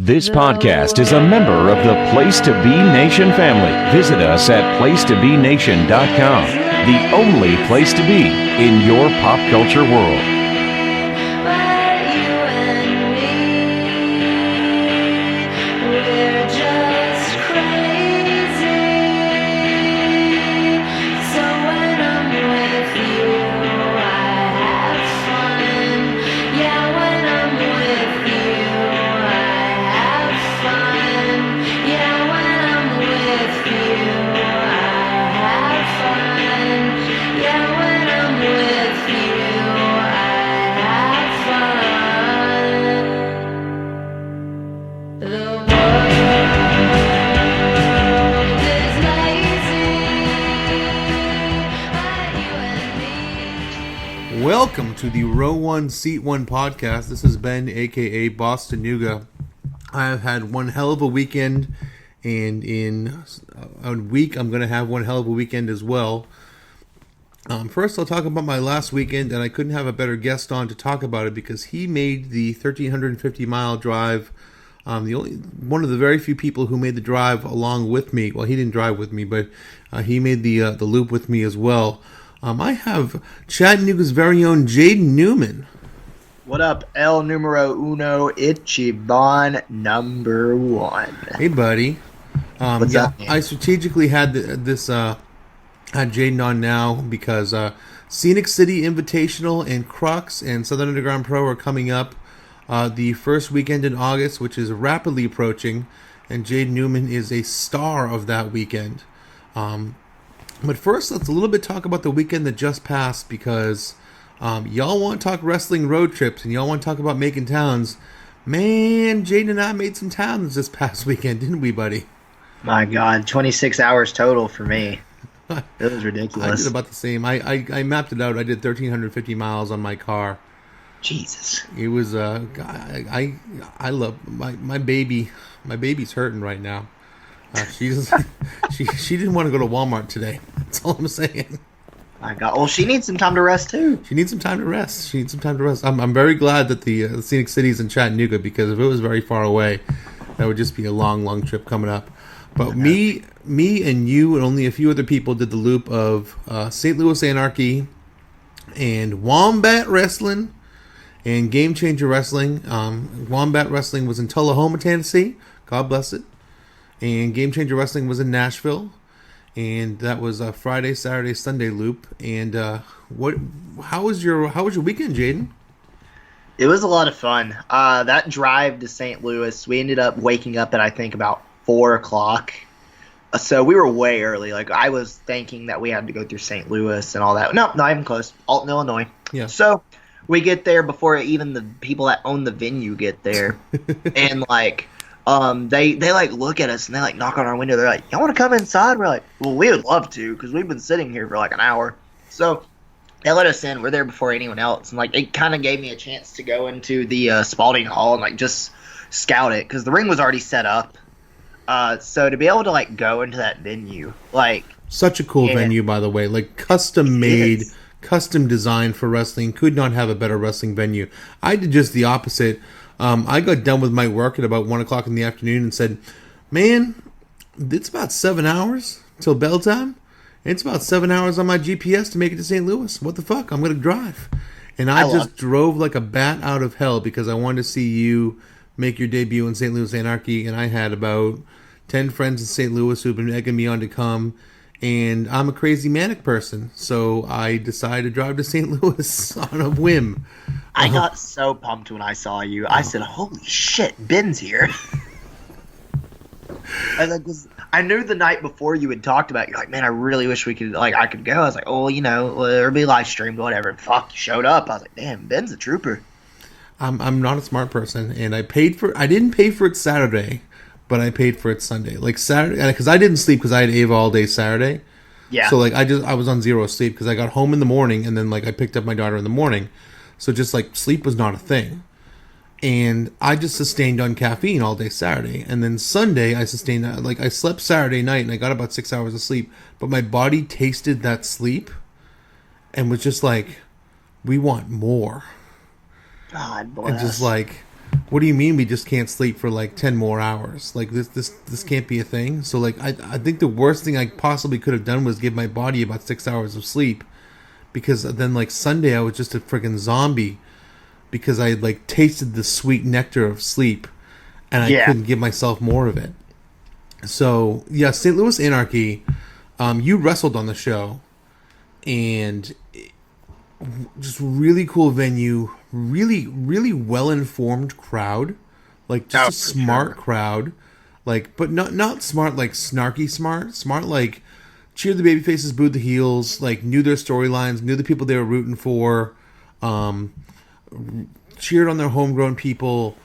This podcast is a member of the Place to Be Nation family. Visit us at placetobenation.com, the only place to be in your pop culture world. Welcome to the Row 1, Seat 1 podcast. This is Ben, a.k.a. Bostonooga. I have had one hell of a weekend, and in a week, I'm going to have one hell of a weekend as well. First, I'll talk about my last weekend, and I couldn't have a better guest on to talk about it because he made the 1,350-mile drive. One of the very few people who made the drive along with me. Well, he didn't drive with me, but he made the loop with me as well. I have Chattanooga's very own Jaden Newman. What up, El Numero Uno, Ichiban number one. Hey, buddy. What's up, man? I strategically had had Jaden on now because Scenic City Invitational and Crux and Southern Underground Pro are coming up the first weekend in August, which is rapidly approaching, and Jaden Newman is a star of that weekend. But first, let's a little bit talk about the weekend that just passed because y'all want to talk wrestling road trips and y'all want to talk about making towns. Man, Jaden and I made some towns this past weekend, didn't we, buddy? My God, 26 hours total for me. It was ridiculous. I did about the same. I mapped it out. I did 1,350 miles on my car. Jesus. It was I love my baby. My baby's hurting right now. She didn't want to go to Walmart today. That's all I'm saying. My God. Well, she needs some time to rest too. She needs some time to rest. I'm very glad that the Scenic City's in Chattanooga because if it was very far away, that would just be a long trip coming up. But me and you and only a few other people did the loop of St. Louis Anarchy and Wombat Wrestling and Game Changer Wrestling. Wombat Wrestling was in Tullahoma, Tennessee. God bless it. And Game Changer Wrestling was in Nashville, and that was a Friday, Saturday, Sunday loop. And how was your weekend, Jaden? It was a lot of fun. That drive to St. Louis, we ended up waking up at I think about 4 o'clock. So we were way early. Like I was thinking that we had to go through St. Louis and all that. No, not even close. Alton, Illinois. Yeah. So we get there before even the people that own the venue get there, and like. They like look at us and they like knock on our window. They're like, "Y'all want to come inside?" We're like, "Well, we would love to because we've been sitting here for like an hour." So they let us in. We're there before anyone else, and like it kind of gave me a chance to go into the Spalding Hall and like just scout it because the ring was already set up. So to be able to like go into that venue, like such a cool venue, by the way, like custom made, custom designed for wrestling. Could not have a better wrestling venue. I did just the opposite. I got done with my work at about 1 o'clock in the afternoon and said, man, it's about 7 hours till bell time. It's about 7 hours on my GPS to make it to St. Louis. What the fuck? I'm going to drive. And I just drove like a bat out of hell because I wanted to see you make your debut in St. Louis Anarchy. And I had about 10 friends in St. Louis who've been egging me on to come. And I'm a crazy manic person. So I decided to drive to St. Louis on a whim. I got so pumped when I saw you. I said, "Holy shit, Ben's here!" I knew the night before you had talked about it, you're like, "Man, I really wish we could, like, I could go." I was like, "Oh, it'll be live streamed, whatever." Fuck, you showed up. I was like, "Damn, Ben's a trooper." I'm not a smart person, and I didn't pay for it Saturday, but I paid for it Sunday. Like Saturday, because I didn't sleep because I had Ava all day Saturday. Yeah. So like I was on zero sleep because I got home in the morning and then like I picked up my daughter in the morning. So just like sleep was not a thing. And I just sustained on caffeine all day Saturday. And then Sunday I sustained, like I slept Saturday night and I got about 6 hours of sleep. But my body tasted that sleep and was just like, we want more. God bless. And just like, what do you mean we just can't sleep for like 10 more hours? Like this can't be a thing. So like I think the worst thing I possibly could have done was give my body about 6 hours of sleep, because then like Sunday I was just a freaking zombie because I had like tasted the sweet nectar of sleep and I couldn't give myself more of it. So yeah, St. Louis Anarchy, you wrestled on the show, and just really cool venue, really well informed crowd, like just a smart crowd, like but not smart like snarky smart like cheered the baby faces, booed the heels, like knew their storylines, knew the people they were rooting for, cheered on their homegrown people,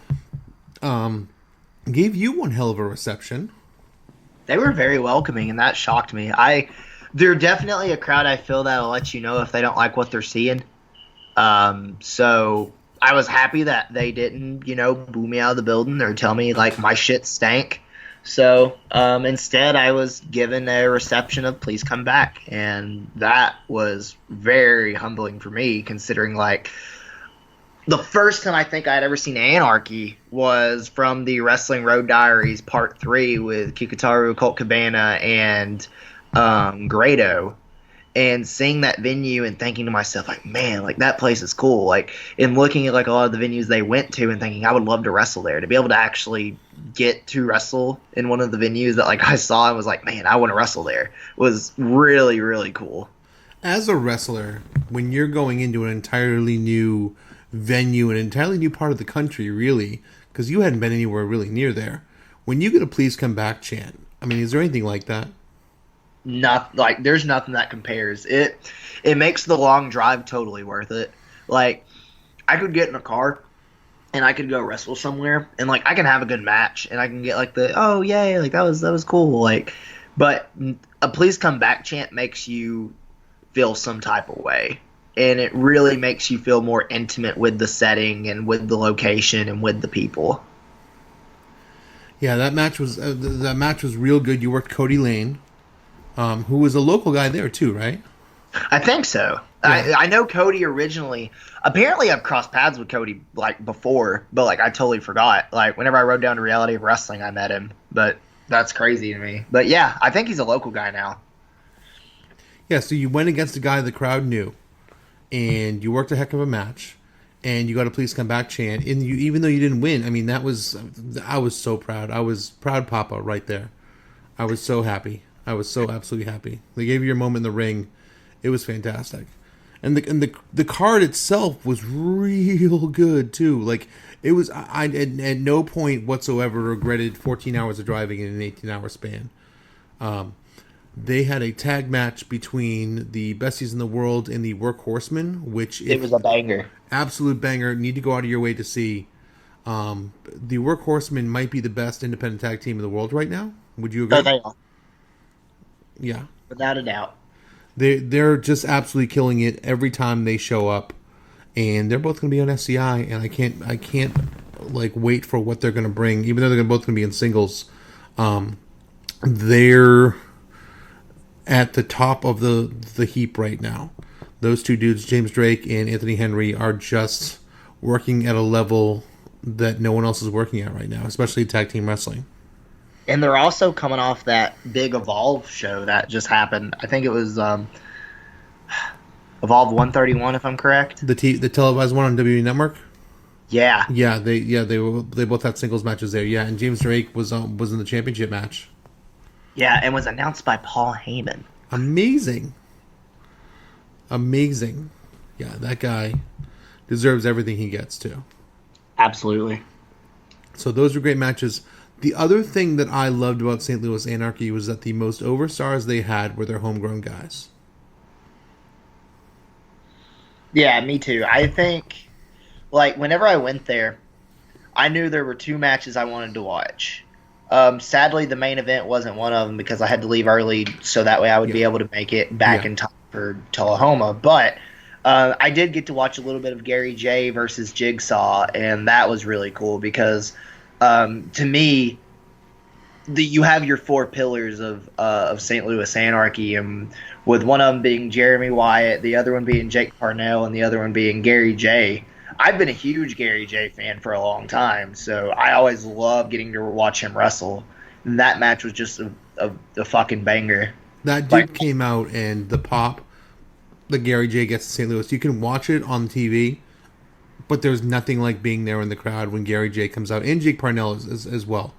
gave you one hell of a reception. They were very welcoming, and that shocked me. They're definitely a crowd I feel that'll let you know if they don't like what they're seeing. So I was happy that they didn't, boo me out of the building or tell me like my shit stank. So instead, I was given a reception of please come back, and that was very humbling for me, considering like the first time I think I'd ever seen Anarchy was from the Wrestling Road Diaries Part 3 with Kikutaru, Colt Cabana, and Grado, and seeing that venue and thinking to myself, like, man, like that place is cool. Like, and looking at like a lot of the venues they went to and thinking I would love to wrestle there. To be able to actually get to wrestle in one of the venues that like I saw and was like, man, I want to wrestle there, was really, really cool. As a wrestler, when you're going into an entirely new venue, an entirely new part of the country, really, because you hadn't been anywhere really near there, when you get a please come back chant, I mean, is there anything like that? There's nothing that compares. It makes the long drive totally worth it. Like, I could get in a car and I could go wrestle somewhere and like I can have a good match and I can get like the oh yay, like that was cool, like, but a please come back chant makes you feel some type of way, and it really makes you feel more intimate with the setting and with the location and with the people. Yeah, that match was real good. You worked Cody Lane, who was a local guy there too, right? I think so. Yeah. I know Cody originally. Apparently, I've crossed paths with Cody like before, but like I totally forgot. Like whenever I wrote down the Reality of Wrestling, I met him. But that's crazy to me. But yeah, I think he's a local guy now. Yeah, so you went against a guy the crowd knew, and you worked a heck of a match, and you got a please come back chant. And you, even though you didn't win, I mean, I was so proud. I was proud, Papa, right there. I was so happy. I was so absolutely happy. They gave you your moment in the ring. It was fantastic. And the card itself was real good too. Like it was, I at no point whatsoever regretted 14 hours of driving in an 18-hour span. They had a tag match between the Besties in the World and the Workhorsemen, which it was a banger, absolute banger. Need to go out of your way to see. The Workhorsemen might be the best independent tag team in the world right now. Would you agree? Oh, they are. Yeah, without a doubt. They're just absolutely killing it every time they show up, and they're both going to be on SCI, and I can't like wait for what they're going to bring. Even though they're both going to be in singles, they're at the top of the heap right now. Those two dudes, James Drake and Anthony Henry, are just working at a level that no one else is working at right now, especially tag team wrestling. And they're also coming off that big Evolve show that just happened. I think it was Evolve 131, if I'm correct. The televised one on WWE Network. Yeah. They both had singles matches there. Yeah, and James Drake was in the championship match. Yeah, and was announced by Paul Heyman. Amazing. Yeah, that guy deserves everything he gets too. Absolutely. So those were great matches. The other thing that I loved about St. Louis Anarchy was that the most overstars they had were their homegrown guys. Yeah, me too. I think, like, whenever I went there, I knew there were two matches I wanted to watch. Sadly, the main event wasn't one of them because I had to leave early so that way I would be able to make it back in time for Tullahoma. But I did get to watch a little bit of Gary J versus Jigsaw, and that was really cool because to me, you have your four pillars of St. Louis Anarchy, and with one of them being Jeremy Wyatt, the other one being Jake Parnell, and the other one being Gary J. I've been a huge Gary J fan for a long time, so I always love getting to watch him wrestle. And that match was just a fucking banger. That Like, dude came out, and the pop that Gary J gets in St. Louis, you can watch it on TV, but there's nothing like being there in the crowd when Gary J comes out, and Jake Parnell as well.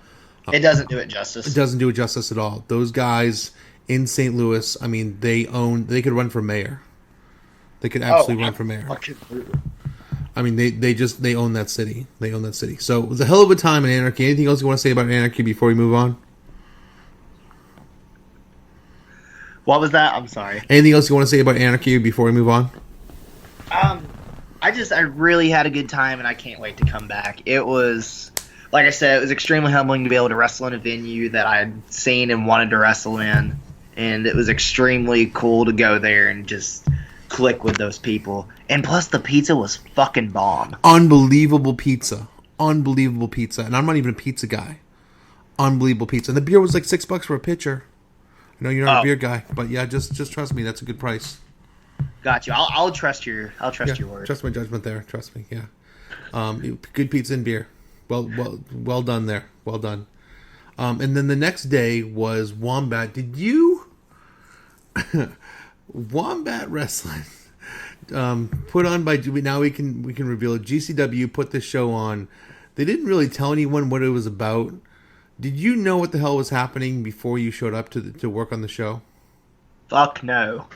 it doesn't do it justice. It doesn't do it justice at all. Those guys in St. Louis, I mean, they could run for mayor. They could absolutely run for mayor. I mean, they own that city. They own that city. So it was a hell of a time in Anarchy. Anything else you want to say about Anarchy before we move on? What was that? I'm sorry. Anything else you want to say about Anarchy before we move on? I really had a good time, and I can't wait to come back. It was, like I said, it was extremely humbling to be able to wrestle in a venue that I had seen and wanted to wrestle in, and it was extremely cool to go there and just click with those people. And plus, the pizza was fucking bomb. Unbelievable pizza. And I'm not even a pizza guy. Unbelievable pizza. And the beer was like $6 for a pitcher. I know you're not a beer guy, but yeah, just trust me, that's a good price. Got you. I'll trust your word. Trust my judgment there. Trust me. Yeah. Good pizza and beer. Well done there. Well done. And then the next day was Wombat. Did you Wombat Wrestling? Put on by, now we can reveal it. GCW put this show on. They didn't really tell anyone what it was about. Did you know what the hell was happening before you showed up to work on the show? Fuck no.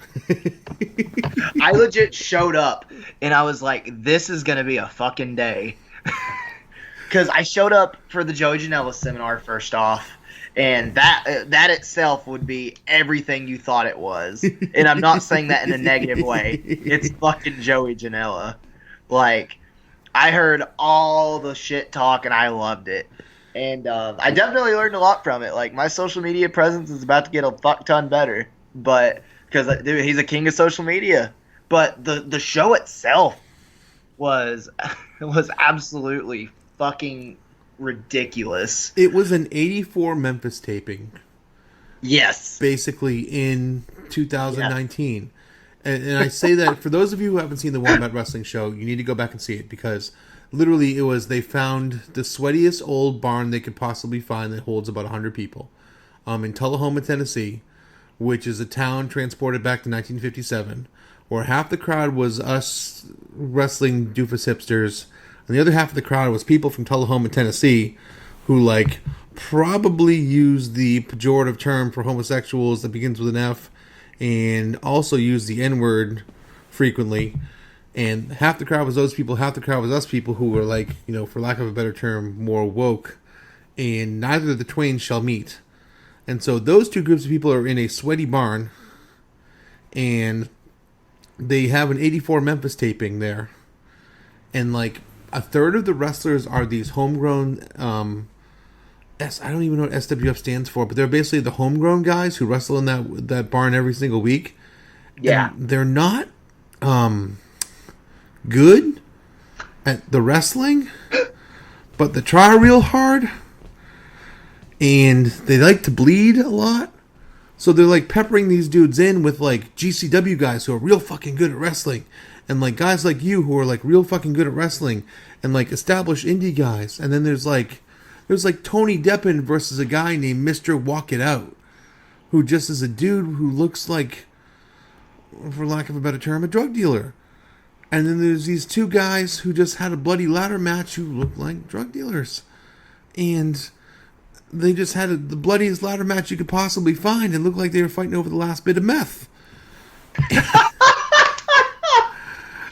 I legit showed up and I was like, this is going to be a fucking day. Because I showed up for the Joey Janela seminar first off, and that itself would be everything you thought it was. And I'm not saying that in a negative way. It's fucking Joey Janela. Like, I heard all the shit talk and I loved it. And I definitely learned a lot from it. Like, my social media presence is about to get a fuck ton better. But because dude, he's a king of social media. But the show itself was absolutely fucking ridiculous. It was an '84 Memphis taping. Yes. Basically in 2019. Yeah. And I say that for those of you who haven't seen the Wombat Wrestling show, you need to go back and see it, because literally they found the sweatiest old barn they could possibly find that holds about 100 people in Tullahoma, Tennessee, which is a town transported back to 1957, where half the crowd was us wrestling doofus hipsters, and the other half of the crowd was people from Tullahoma, Tennessee, who like probably use the pejorative term for homosexuals that begins with an F, and also use the N-word frequently. And half the crowd was those people, half the crowd was us people who were like, for lack of a better term, more woke. And neither of the twain shall meet. And so those two groups of people are in a sweaty barn, and they have an '84 Memphis taping there. And like a third of the wrestlers are these homegrown, I don't even know what SWF stands for, but they're basically the homegrown guys who wrestle in that barn every single week. Yeah. And they're not good at the wrestling, but they try real hard. And they like to bleed a lot. So they're like peppering these dudes in with like GCW guys who are real fucking good at wrestling. And like guys like you who are like real fucking good at wrestling. And like established indie guys. And then there's like Tony Deppen versus a guy named Mr. Walk It Out. Who just is a dude who looks like, for lack of a better term, a drug dealer. And then there's these two guys who just had a bloody ladder match who look like drug dealers. And they just had the bloodiest ladder match you could possibly find and looked like they were fighting over the last bit of meth.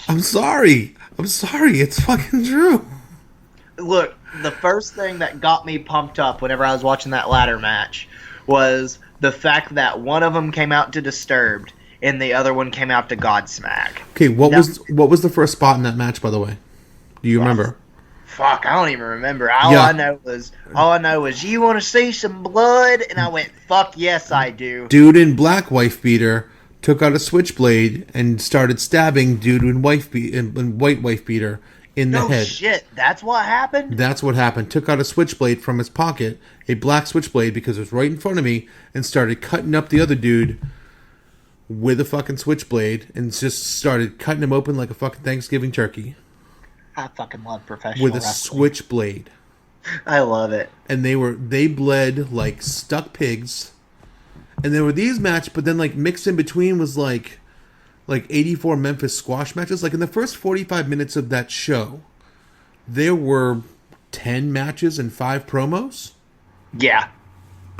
I'm sorry. It's fucking true. Look, the first thing that got me pumped up whenever I was watching that ladder match was the fact that one of them came out to Disturbed and the other one came out to Godsmack. Okay, what was the first spot in that match, by the way? Do you remember? Fuck, I don't even remember. All I know was you want to see some blood, and I went, fuck yes, I do. Dude in black wife beater took out a switchblade and started stabbing dude in white wife beater in the head. No shit, that's what happened? That's what happened. Took out a switchblade from his pocket, a black switchblade because it was right in front of me, and started cutting up the other dude with a fucking switchblade, and just started cutting him open like a fucking Thanksgiving turkey. I fucking love professional with a wrestling. switchblade. I love it. And they bled like stuck pigs. And there were these matches, but then like mixed in between was like 84 Memphis squash matches. Like in the first 45 minutes of that show, there were 10 matches and 5 promos. Yeah.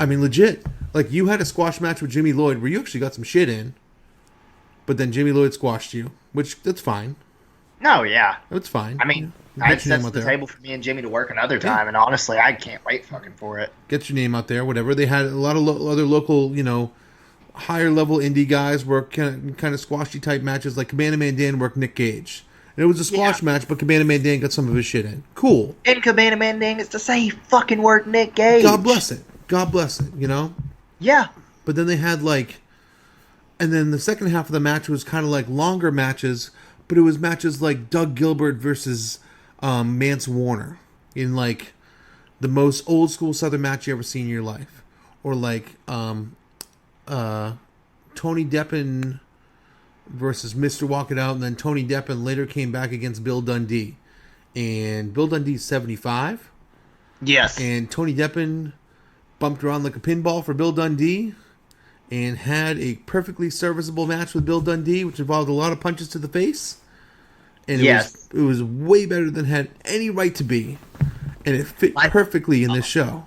I mean, legit. Like you had a squash match with Jimmy Lloyd where you actually got some shit in, but then Jimmy Lloyd squashed you, which that's fine. No, yeah. That's fine. I mean, Get it your name sets out the there. table for me and Jimmy to work another time, and honestly, I can't wait fucking for it. Get your name out there, whatever. They had a lot of other local, higher level indie guys work kind of squashy type matches. Like Cabana Man Dan worked Nick Gage. And it was a squash match, but Cabana Man Dan got some of his shit in. Cool. And Cabana Man Dan gets to say he fucking worked Nick Gage. God bless it. God bless it, Yeah. But then they had and then the second half of the match was kind of like longer matches, but it was matches like Doug Gilbert versus Mance Warner in like the most old school Southern match you ever seen in your life, or like Tony Deppen versus Mr. Walk It Out, and then Tony Deppen later came back against Bill Dundee, and Bill Dundee's 75. Yes. And Tony Deppen bumped around like a pinball for Bill Dundee and had a perfectly serviceable match with Bill Dundee, which involved a lot of punches to the face. And it was way better than had any right to be. And it fit perfectly in this show.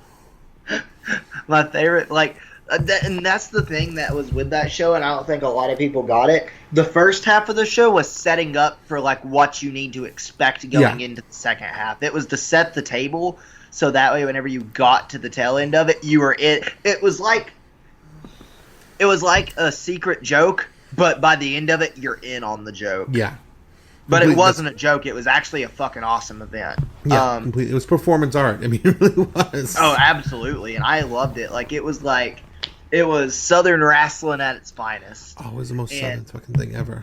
My favorite, and that's the thing that was with that show, and I don't think a lot of people got it. The first half of the show was setting up for what you need to expect going into the second half. It was to set the table, so that way whenever you got to the tail end of it, you were in. It was like a secret joke, but by the end of it, you're in on the joke. Yeah. But it wasn't a joke. It was actually a fucking awesome event. Yeah, completely. It was performance art. I mean, it really was. Oh, absolutely. And I loved it. It was Southern wrestling at its finest. Oh, it was the most Southern fucking thing ever.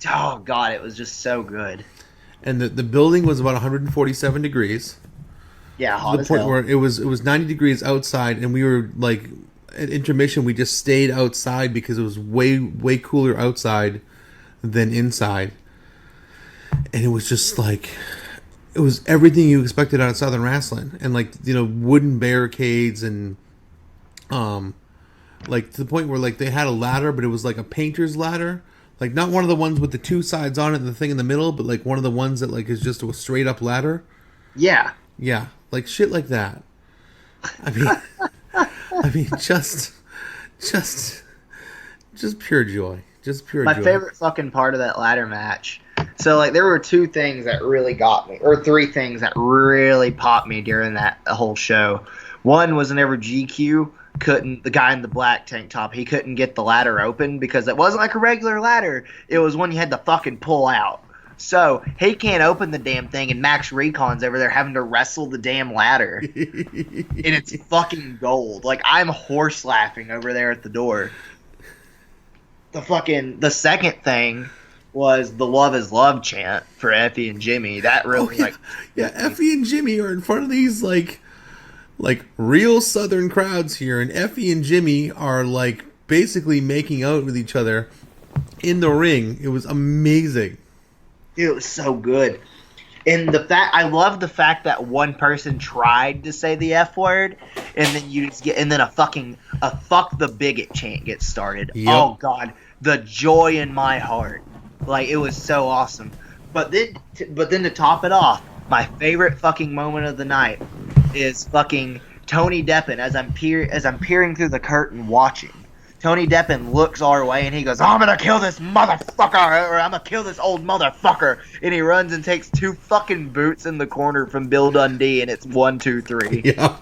Oh, God, it was just so good. And the building was about 147 degrees. Yeah, hot to the as point hell. where it was 90 degrees outside, and we were at intermission. We just stayed outside because it was way cooler outside than inside, and it was just it was everything you expected out of Southern wrestling, and wooden barricades and to the point where they had a ladder, but it was like a painter's ladder, not one of the ones with the two sides on it and the thing in the middle, but one of the ones that is just a straight up ladder. Yeah. Shit like that. I mean, just pure joy. Just pure joy. My favorite fucking part of that ladder match. So, there were 2 things that really got me, or 3 things that really popped me during that whole show. One was whenever GQ the guy in the black tank top, he couldn't get the ladder open because it wasn't like a regular ladder. It was one you had to fucking pull out. So, he can't open the damn thing, and Max Recon's over there having to wrestle the damn ladder. And it's fucking gold. I'm horse laughing over there at the door. The second thing was the Love is Love chant for Effie and Jimmy. That really, Effie and Jimmy are in front of these, real Southern crowds here, and Effie and Jimmy are, basically making out with each other in the ring. It was amazing. It was so good. And I love the fact that one person tried to say the F word, and then a fuck the bigot chant gets started. Yep. Oh God, the joy in my heart. It was so awesome. But then to top it off, my favorite fucking moment of the night is fucking Tony Deppen as I'm peering through the curtain watching. Tony Deppen looks our way and he goes, I'm gonna kill this motherfucker, or I'm gonna kill this old motherfucker. And he runs and takes 2 fucking boots in the corner from Bill Dundee, and it's 1, 2, 3. Yeah.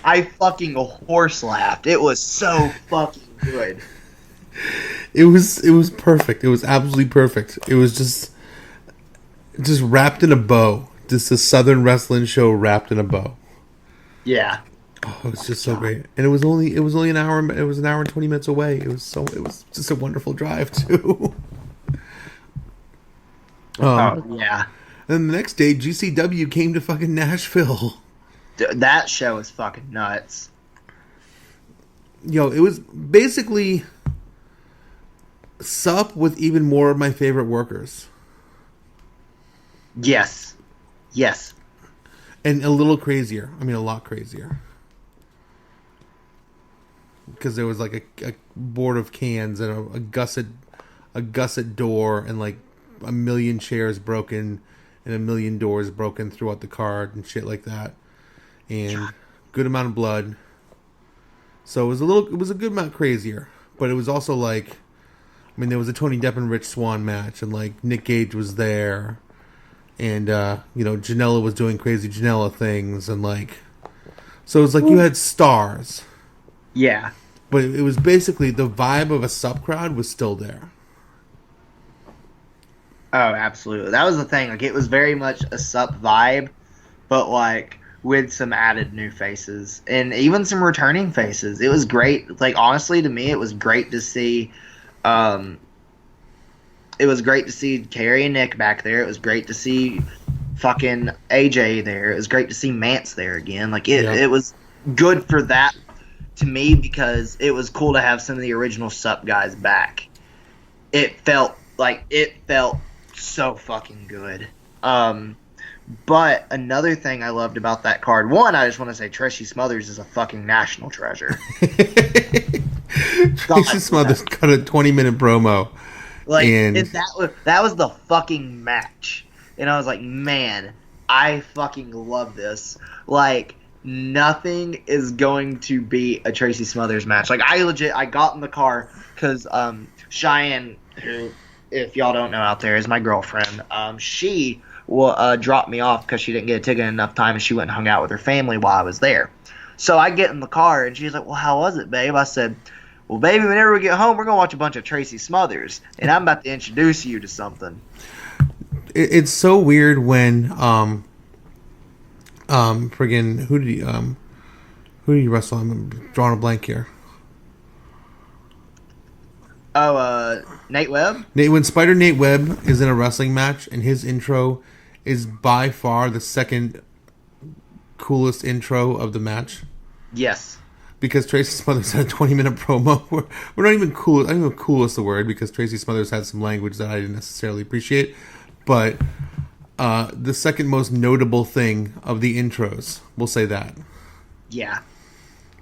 I fucking horse laughed. It was so fucking good. It was perfect. It was absolutely perfect. It was just wrapped in a bow. Just a Southern wrestling show wrapped in a bow. Yeah. Oh, it was just so great, and it was only an hour. It was an hour and 20 minutes away. It was just a wonderful drive too. Yeah. Then the next day, GCW came to fucking Nashville. That show is fucking nuts. It was basically S.U.P with even more of my favorite workers. Yes. Yes. And a little crazier. I mean, a lot crazier. Because there was like a board of cans and a gusset door and like a million chairs broken and a million doors broken throughout the car and shit like that. And good amount of blood. So it was a good amount crazier. But it was also like, I mean, there was a Tony Depp and Rich Swann match, and like Nick Gage was there, and Janela was doing crazy Janela things, and like, so it was like you had stars. Yeah. But it was basically the vibe of a sub crowd was still there. Oh, absolutely. That was the thing. Like, it was very much a SUP vibe, but like with some added new faces and even some returning faces. It was great. Like, honestly, to me, it was great to see. It was great to see Carrie and Nick back there. It was great to see fucking AJ there. It was great to see Mance there again. Like, it was good for that to me because it was cool to have some of the original SUP guys back. It felt so fucking good. But another thing I loved about that card, one, I just want to say Tracy Smothers is a fucking national treasure. Tracy Smothers cut a 20-minute promo. Like, and that was the fucking match. And I was like, man, I fucking love this. Like, nothing is going to beat a Tracy Smothers match. Like, I got in the car because Cheyenne, who, if y'all don't know out there, is my girlfriend. She dropped me off because she didn't get a ticket in enough time, and she went and hung out with her family while I was there. So I get in the car, and she's like, well, how was it, babe? I said, well, baby, whenever we get home, we're going to watch a bunch of Tracy Smothers, and I'm about to introduce you to something. It's so weird when, friggin', who did you wrestle? I'm drawing a blank here. Oh, Nate Webb? When Spider Nate Webb is in a wrestling match, and his intro is by far the second coolest intro of the match. Yes. Because Tracy Smothers had a 20-minute promo. We're not even cool. I don't know if cool is the word, because Tracy Smothers had some language that I didn't necessarily appreciate. But the second most notable thing of the intros, we'll say that. Yeah.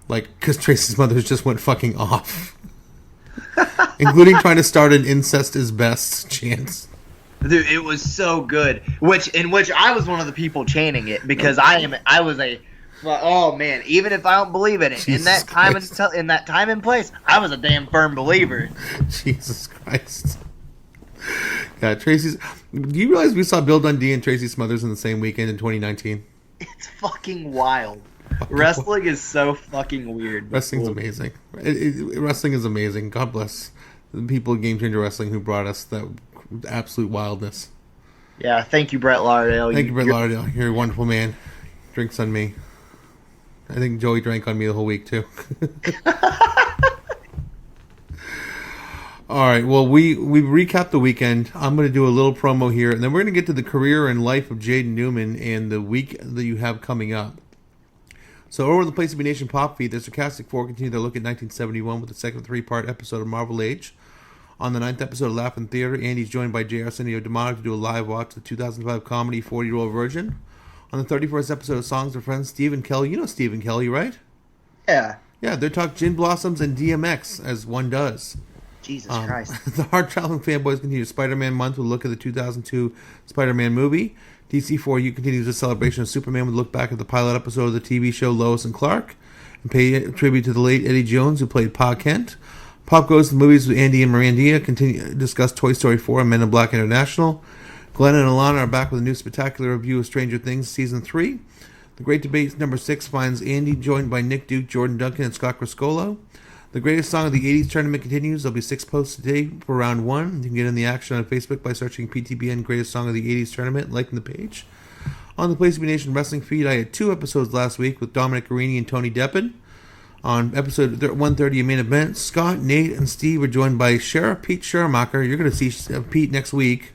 Like, because Tracy Smothers just went fucking off. Including trying to start an incest is best chant. Dude, it was so good. Which I was one of the people chanting it because oh man, even if I don't believe in it, in that time and place, I was a damn firm believer. Jesus Christ. Yeah, Tracy's. Do you realize we saw Bill Dundee and Tracy Smothers in the same weekend in 2019? It's fucking wild. Wrestling is so fucking weird. Wrestling's amazing. Wrestling is amazing. God bless the people at Game Changer Wrestling who brought us that absolute wildness. Yeah, thank you, Brett Lauderdale. Thank you, Brett Lauderdale. You're a wonderful man. Drinks on me. I think Joey drank on me the whole week, too. All right, well, we recapped the weekend. I'm going to do a little promo here, and then we're going to get to the career and life of Jaden Newman and the week that you have coming up. So over the Place to Be Nation pop feed, the Sarcastic Four continue their look at 1971 with the second three-part episode of Marvel Age. On the 9th episode of Laugh in Theater, Andy's joined by J. Arsenio D'Amato to do a live watch of the 2005 comedy 40-Year-Old Virgin. On the 31st episode of Songs of Friends, Stephen Kelly, you know Stephen Kelly, right? Yeah. Yeah, they talk Gin Blossoms and DMX, as one does. Jesus Christ. The Hard Traveling Fanboys continue Spider-Man month with a look at the 2002 Spider-Man movie. DC4U continues a celebration of Superman with a look back at the pilot episode of the TV show Lois and Clark and pay tribute to the late Eddie Jones who played Pa Kent. Pop Goes to the Movies with Andy and Mirandia continue to discuss Toy Story 4 and Men in Black International. Glenn and Alana are back with a new spectacular review of Stranger Things Season 3. The Great Debate number 6 finds Andy joined by Nick Duke, Jordan Duncan, and Scott Criscolo. The Greatest Song of the 80s tournament continues. There'll be 6 posts today for round 1. You can get in the action on Facebook by searching PTBN Greatest Song of the 80s tournament and liking the page. On the Place to Be Nation Wrestling feed, I had 2 episodes last week with Dominic Guarini and Tony Deppen. On episode 130 of Main Event, Scott, Nate, and Steve are joined by Sheriff Pete Schermacher. You're going to see Pete next week.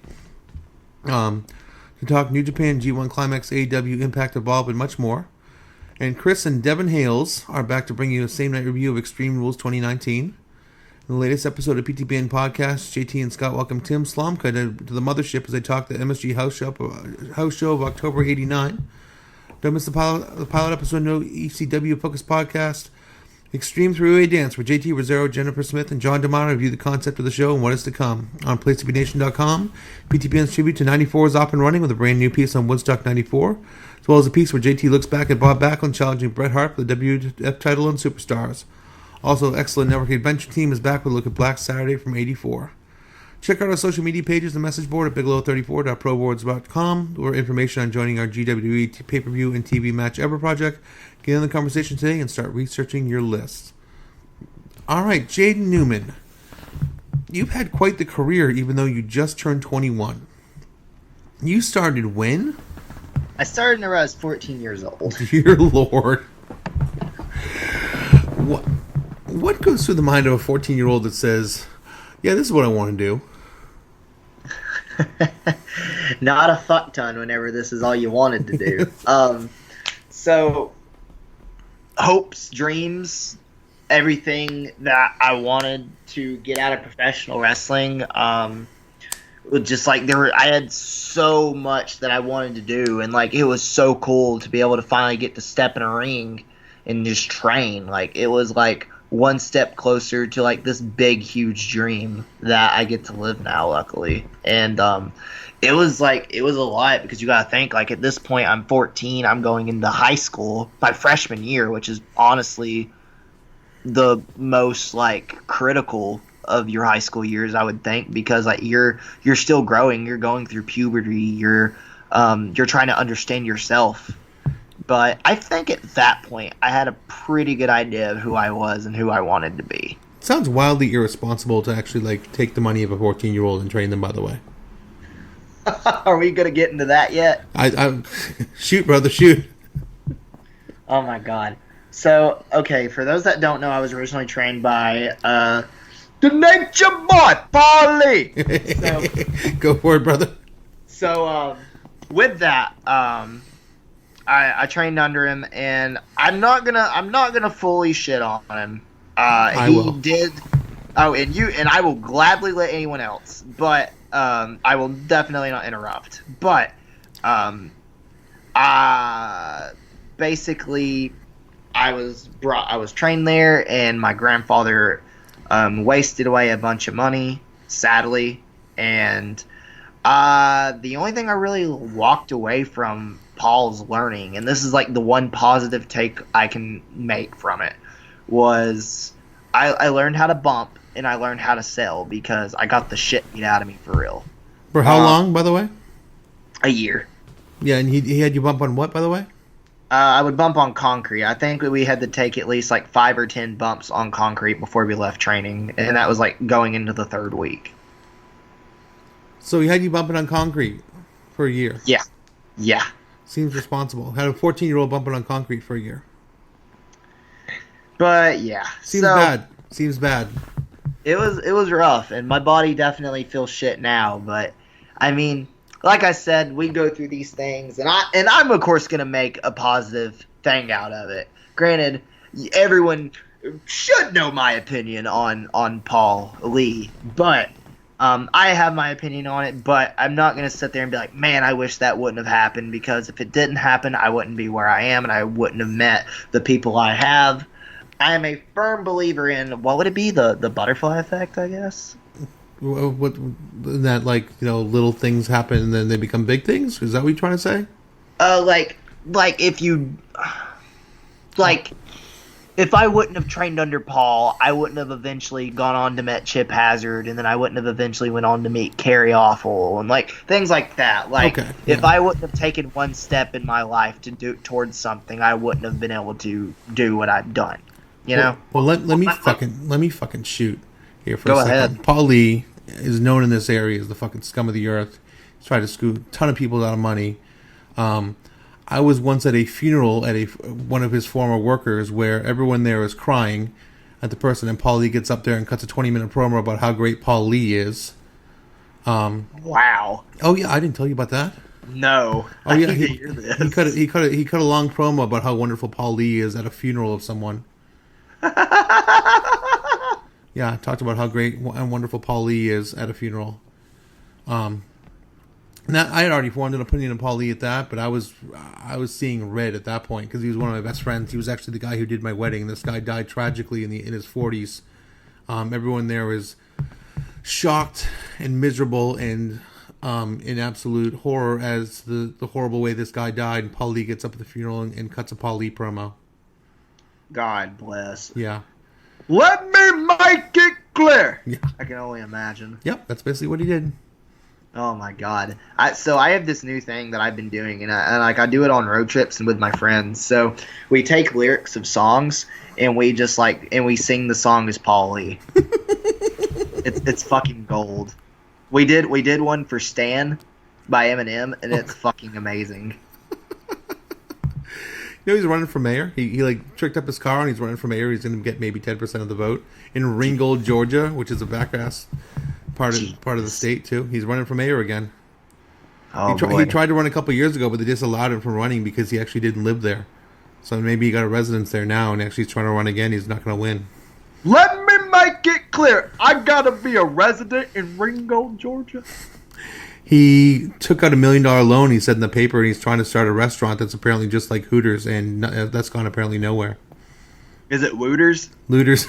To talk New Japan, G1 Climax, AEW, Impact, Evolve, and much more. And Chris and Devin Hales are back to bring you a same-night review of Extreme Rules 2019. In the latest episode of PTBN Podcast, JT and Scott welcome Tim Slomka to the mothership as they talk the MSG house show of October '89. Don't miss the pilot episode, no ECW Focus Podcast, Extreme Three-Way Dance, where JT Rosero, Jennifer Smith, and John DeMano review the concept of the show and what is to come. On PlaceToBeNation.com, PTBN's tribute to 94 is off and running with a brand new piece on Woodstock 94, as well as a piece where JT looks back at Bob Backlund challenging Bret Hart for the WWF title and Superstars. Also, excellent Network Adventure Team is back with a look at Black Saturday from '84. Check out our social media pages and message board at bigelow34.proboards.com, or information on joining our GWE pay-per-view and TV match ever project. Get in the conversation today and start researching your list. All right, Jaden Newman. You've had quite the career even though you just turned 21. You started when? I started when I was 14 years old. Dear Lord. What goes through the mind of a 14-year-old that says, yeah, this is what I want to do? Not a fuck ton whenever this is all you wanted to do. So, hopes, dreams, everything that I wanted to get out of professional wrestling, just like I had so much that I wanted to do, and like it was so cool to be able to finally get to step in a ring and just train. Like it was like one step closer to like this big huge dream that I get to live now, luckily. And it was a lot, because you gotta think, like, at this point I'm 14, I'm going into high school my freshman year, which is honestly the most like critical of your high school years, I would think, because like you're still growing, you're going through puberty, you're trying to understand yourself. But I think at that point, I had a pretty good idea of who I was and who I wanted to be. It sounds wildly irresponsible to actually like take the money of a 14-year-old and train them, by the way. Are we going to get into that yet? I shoot, brother, shoot. Oh, my God. So, okay, for those that don't know, I was originally trained by the Nature Boy, Paulie. Go for it, brother. So, with that, I trained under him, and I'm not gonna fully shit on him. I he will. did. Oh, and I will gladly let anyone else, but I will definitely not interrupt. But basically, I was trained there, and my grandfather wasted away a bunch of money, sadly, and the only thing I really walked away from Paul's learning, and this is like the one positive take I can make from it, was I learned how to bump and I learned how to sell, because I got the shit beat out of me for real. For how long, by the way? A year. Yeah, and he had you bump on what, by the way? I would bump on concrete. I think we had to take at least like 5 or 10 bumps on concrete before we left training, and that was like going into the 3rd week. So he had you bumping on concrete for a year? Yeah. Seems responsible. Had a 14-year-old bumping on concrete for a year. But yeah. Seems bad. It was rough, and my body definitely feels shit now, but I mean, like I said, we go through these things, and I'm of course gonna make a positive thing out of it. Granted, everyone should know my opinion on Paul Lee, but I have my opinion on it, but I'm not going to sit there and be like, man, I wish that wouldn't have happened, because if it didn't happen, I wouldn't be where I am, and I wouldn't have met the people I have. I am a firm believer in, what would it be, the butterfly effect, I guess? What that, like, you know, little things happen and then they become big things? Is that what you're trying to say? Like if you, like, if I wouldn't have trained under Paul, I wouldn't have eventually gone on to meet Chip Hazard, and then I wouldn't have eventually went on to meet Carrie Awful, and like things like that. Like, okay, if I wouldn't have taken one step in my life to do towards something, I wouldn't have been able to do what I've done. You know? Well, let me fucking shoot here for a second. Go ahead. Paul Lee is known in this area as the fucking scum of the earth. He's tried to screw a ton of people out of money. I was once at a funeral at one of his former workers where everyone there is crying at the person, and Paul Lee gets up there and cuts a 20-minute promo about how great Paul Lee is. Wow. Oh yeah, I didn't tell you about that. No. Oh yeah, I need to hear this. he cut a long promo about how wonderful Paul Lee is at a funeral of someone. Yeah, talked about how great and wonderful Paul Lee is at a funeral. Now, I had already formed an opinion of Paul Lee at that, but I was seeing red at that point because he was one of my best friends. He was actually the guy who did my wedding. This guy died tragically in his 40s. Everyone there was shocked and miserable and in absolute horror as the horrible way this guy died. And Paul Lee gets up at the funeral and cuts a Paul Lee promo. God bless. Yeah. Let me make it clear. Yeah. I can only imagine. Yep, that's basically what he did. Oh my God! So I have this new thing that I've been doing, and I do it on road trips and with my friends. So we take lyrics of songs and we just we sing the song as Paul Lee. It's fucking gold. We did one for Stan by Eminem, and it's fucking amazing. You know he's running for mayor. He like tricked up his car and he's running for mayor. He's going to get maybe 10% of the vote in Ringgold, Georgia, which is a backass part of the state too. He's running for mayor again. Oh, he tried to run a couple years ago, but they disallowed him from running because he actually didn't live there. So maybe he got a residence there now, and actually he's trying to run again. He's not going to win. Let me make it clear. I gotta be a resident in Ringgold, Georgia. He took out $1 million loan, he said in the paper, and he's trying to start a restaurant that's apparently just like Hooters, and that's gone apparently nowhere. Is it Wooters? Looters.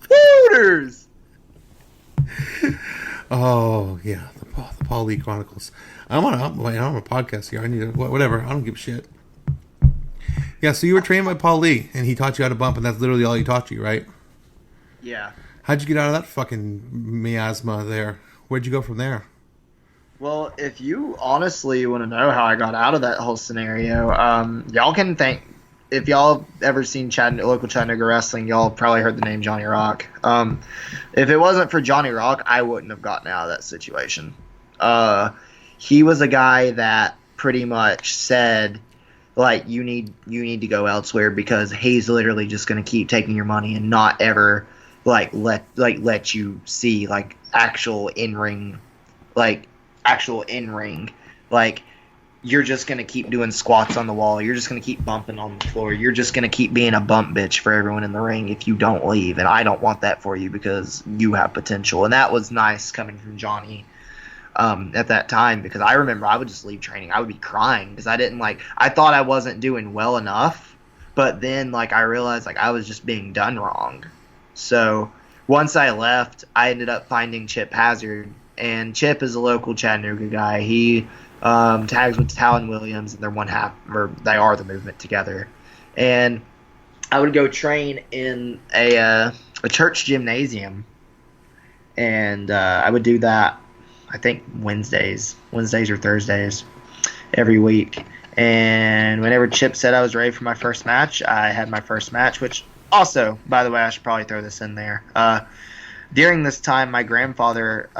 Wooters! Oh, yeah, the Paul Lee Chronicles. I'm on a podcast here. I need to, whatever. I don't give a shit. Yeah, so you were trained by Paul Lee, and he taught you how to bump, and that's literally all he taught you, right? Yeah. How'd you get out of that fucking miasma there? Where'd you go from there? Well, if you honestly want to know how I got out of that whole scenario, y'all can thank. If y'all have ever seen local Chattanooga wrestling, y'all probably heard the name Johnny Rock. If it wasn't for Johnny Rock, I wouldn't have gotten out of that situation. He was a guy that pretty much said, like, you need to go elsewhere because he's literally just going to keep taking your money and not ever let you see actual in ring. You're just going to keep doing squats on the wall. You're just going to keep bumping on the floor. You're just going to keep being a bump bitch for everyone in the ring if you don't leave. And I don't want that for you because you have potential. And that was nice coming from Johnny at that time, because I remember I would just leave training. I would be crying because I thought I wasn't doing well enough. But then I realized I was just being done wrong. So once I left, I ended up finding Chip Hazard. And Chip is a local Chattanooga guy. He tags with Talon Williams, and they are the Movement together. And I would go train in a church gymnasium, and I would do that, I think Wednesdays or Thursdays every week. And whenever Chip said I was ready for my first match, I had my first match, which also, by the way, I should probably throw this in there. During this time, my grandfather,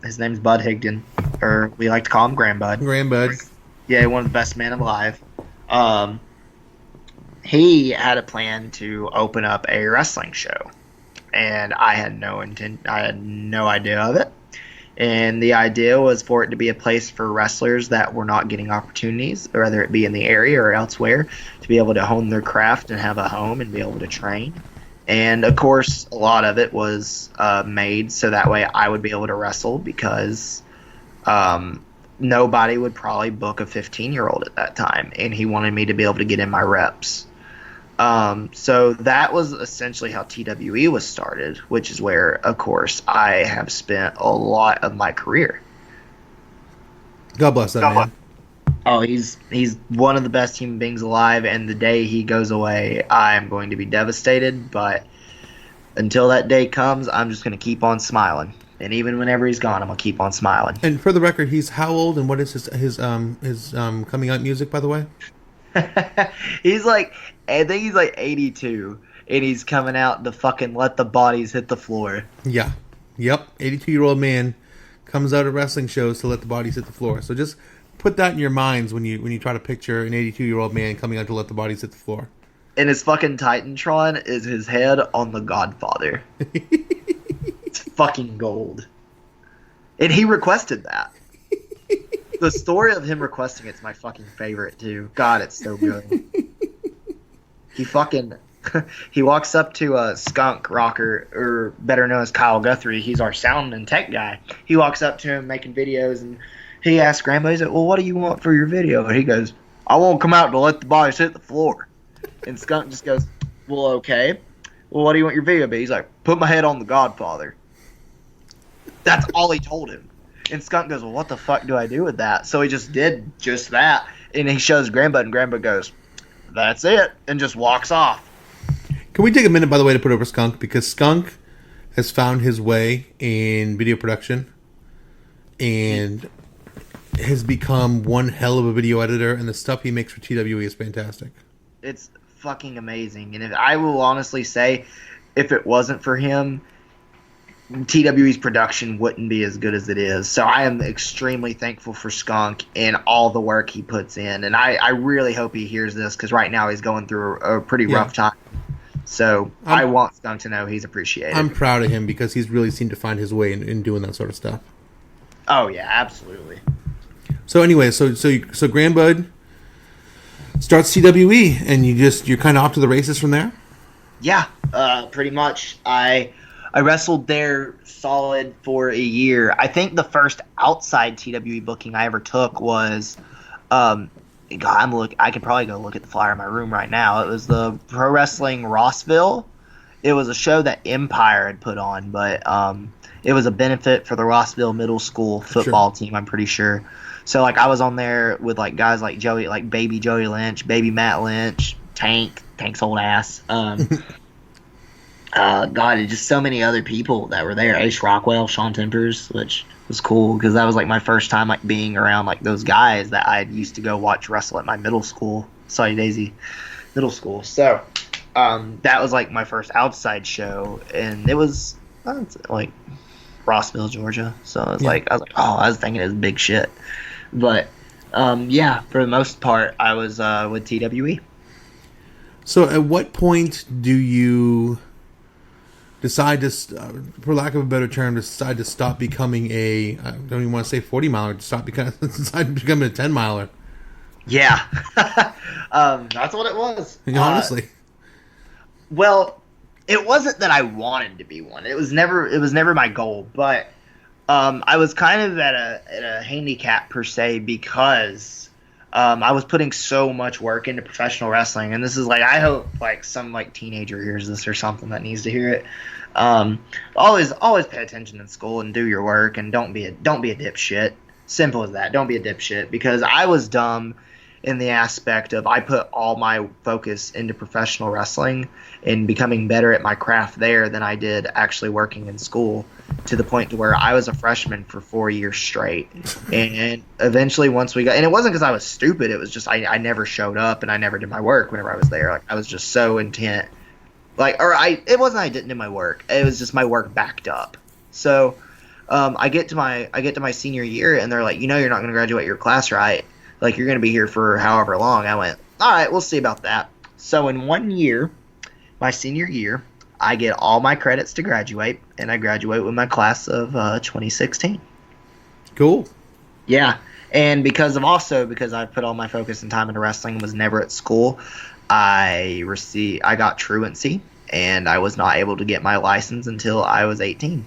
his name's Bud Higdon, or we like to call him Grandbud. Grandbud. Yeah, one of the best men alive. He had a plan to open up a wrestling show, and I had no idea of it. And the idea was for it to be a place for wrestlers that were not getting opportunities, whether it be in the area or elsewhere, to be able to hone their craft and have a home and be able to train. And, of course, a lot of it was made so that way I would be able to wrestle, because nobody would probably book a 15-year-old at that time, and he wanted me to be able to get in my reps. So that was essentially how TWE was started, which is where, of course, I have spent a lot of my career. God bless that man. Oh, he's one of the best human beings alive, and the day he goes away, I am going to be devastated. But until that day comes, I'm just going to keep on smiling. And even whenever he's gone, I'm going to keep on smiling. And for the record, he's how old, and what is his coming out music, by the way? I think he's 82, and he's coming out to fucking Let the Bodies Hit the Floor. Yeah. Yep. 82-year-old man comes out of wrestling shows to let the bodies hit the floor. So just put that in your minds when you try to picture an 82-year-old man coming out to let the bodies hit the floor. And his fucking Titantron is his head on the Godfather. It's fucking gold. And he requested that. The story of him requesting it's my fucking favorite too. God, it's so good. He fucking he walks up to Skunk Rocker, or better known as Kyle Guthrie. He's our sound and tech guy. He walks up to him making videos, and he asks Grandpa, he's like, well, what do you want for your video? And he goes, I won't come out to let the bodies hit the floor. And Skunk just goes, well, okay. Well, what do you want your video to be? He's like, put my head on The Godfather. That's all he told him. And Skunk goes, well, what the fuck do I do with that? So he just did just that. And he shows Grandpa, and Grandpa goes, that's it, and just walks off. Can we take a minute, by the way, to put over Skunk? Because Skunk has found his way in video production and has become one hell of a video editor, and the stuff he makes for TWE is fantastic. It's fucking amazing. And I will honestly say, if it wasn't for him, TWE's production wouldn't be as good as it is. So I am extremely thankful for Skunk and all the work he puts in. And I really hope he hears this, because right now he's going through a pretty rough time. So I want Skunk to know he's appreciated. I'm proud of him because he's really seemed to find his way in doing that sort of stuff. Oh, yeah, absolutely. So anyway, so Grandbud starts TWE, and you're kind of off to the races from there? Yeah, pretty much. I wrestled there solid for a year. I think the first outside TWE booking I ever took was, I could probably go look at the flyer in my room right now. It was the Pro Wrestling Rossville. It was a show that Empire had put on, but it was a benefit for the Rossville Middle School football team, I'm pretty sure. So, I was on there with, guys like Joey, Baby Joey Lynch, Baby Matt Lynch, Tank's old ass. Just so many other people that were there. Ace Rockwell, Sean Tempers, which was cool because that was my first time being around those guys that I used to go watch wrestle at my middle school, Sorry Daisy Middle School. So that was my first outside show, and it was Rossville, Georgia. So I was I was thinking it was big shit. But for the most part, I was with TWE. So at what point do you decide to, for lack of a better term, decide to stop becoming I don't even want to say 40 miler, decide becoming a 10 miler? Yeah. That's what it was. Honestly. Well, it wasn't that I wanted to be one. It was never my goal, but I was kind of at a handicap per se because I was putting so much work into professional wrestling, and this is I hope some teenager hears this or something that needs to hear it. Always pay attention in school and do your work, and don't be a dipshit. Simple as that. Don't be a dipshit, because I was dumb in the aspect of I put all my focus into professional wrestling and becoming better at my craft there than I did actually working in school, to the point to where I was a freshman for 4 years straight. And eventually once we got, and it wasn't because I was stupid, it was just I never showed up and I never did my work whenever I was there. I was just so intent. It wasn't I didn't do my work. It was just my work backed up. So I get to my senior year, and they're like, you're not going to graduate your class, right? You're going to be here for however long. I went, all right, we'll see about that. So in 1 year, my senior year, I get all my credits to graduate, and I graduate with my class of 2016. Cool. Yeah, and because I put all my focus and time into wrestling and was never at school, I got truancy, and I was not able to get my license until I was 18.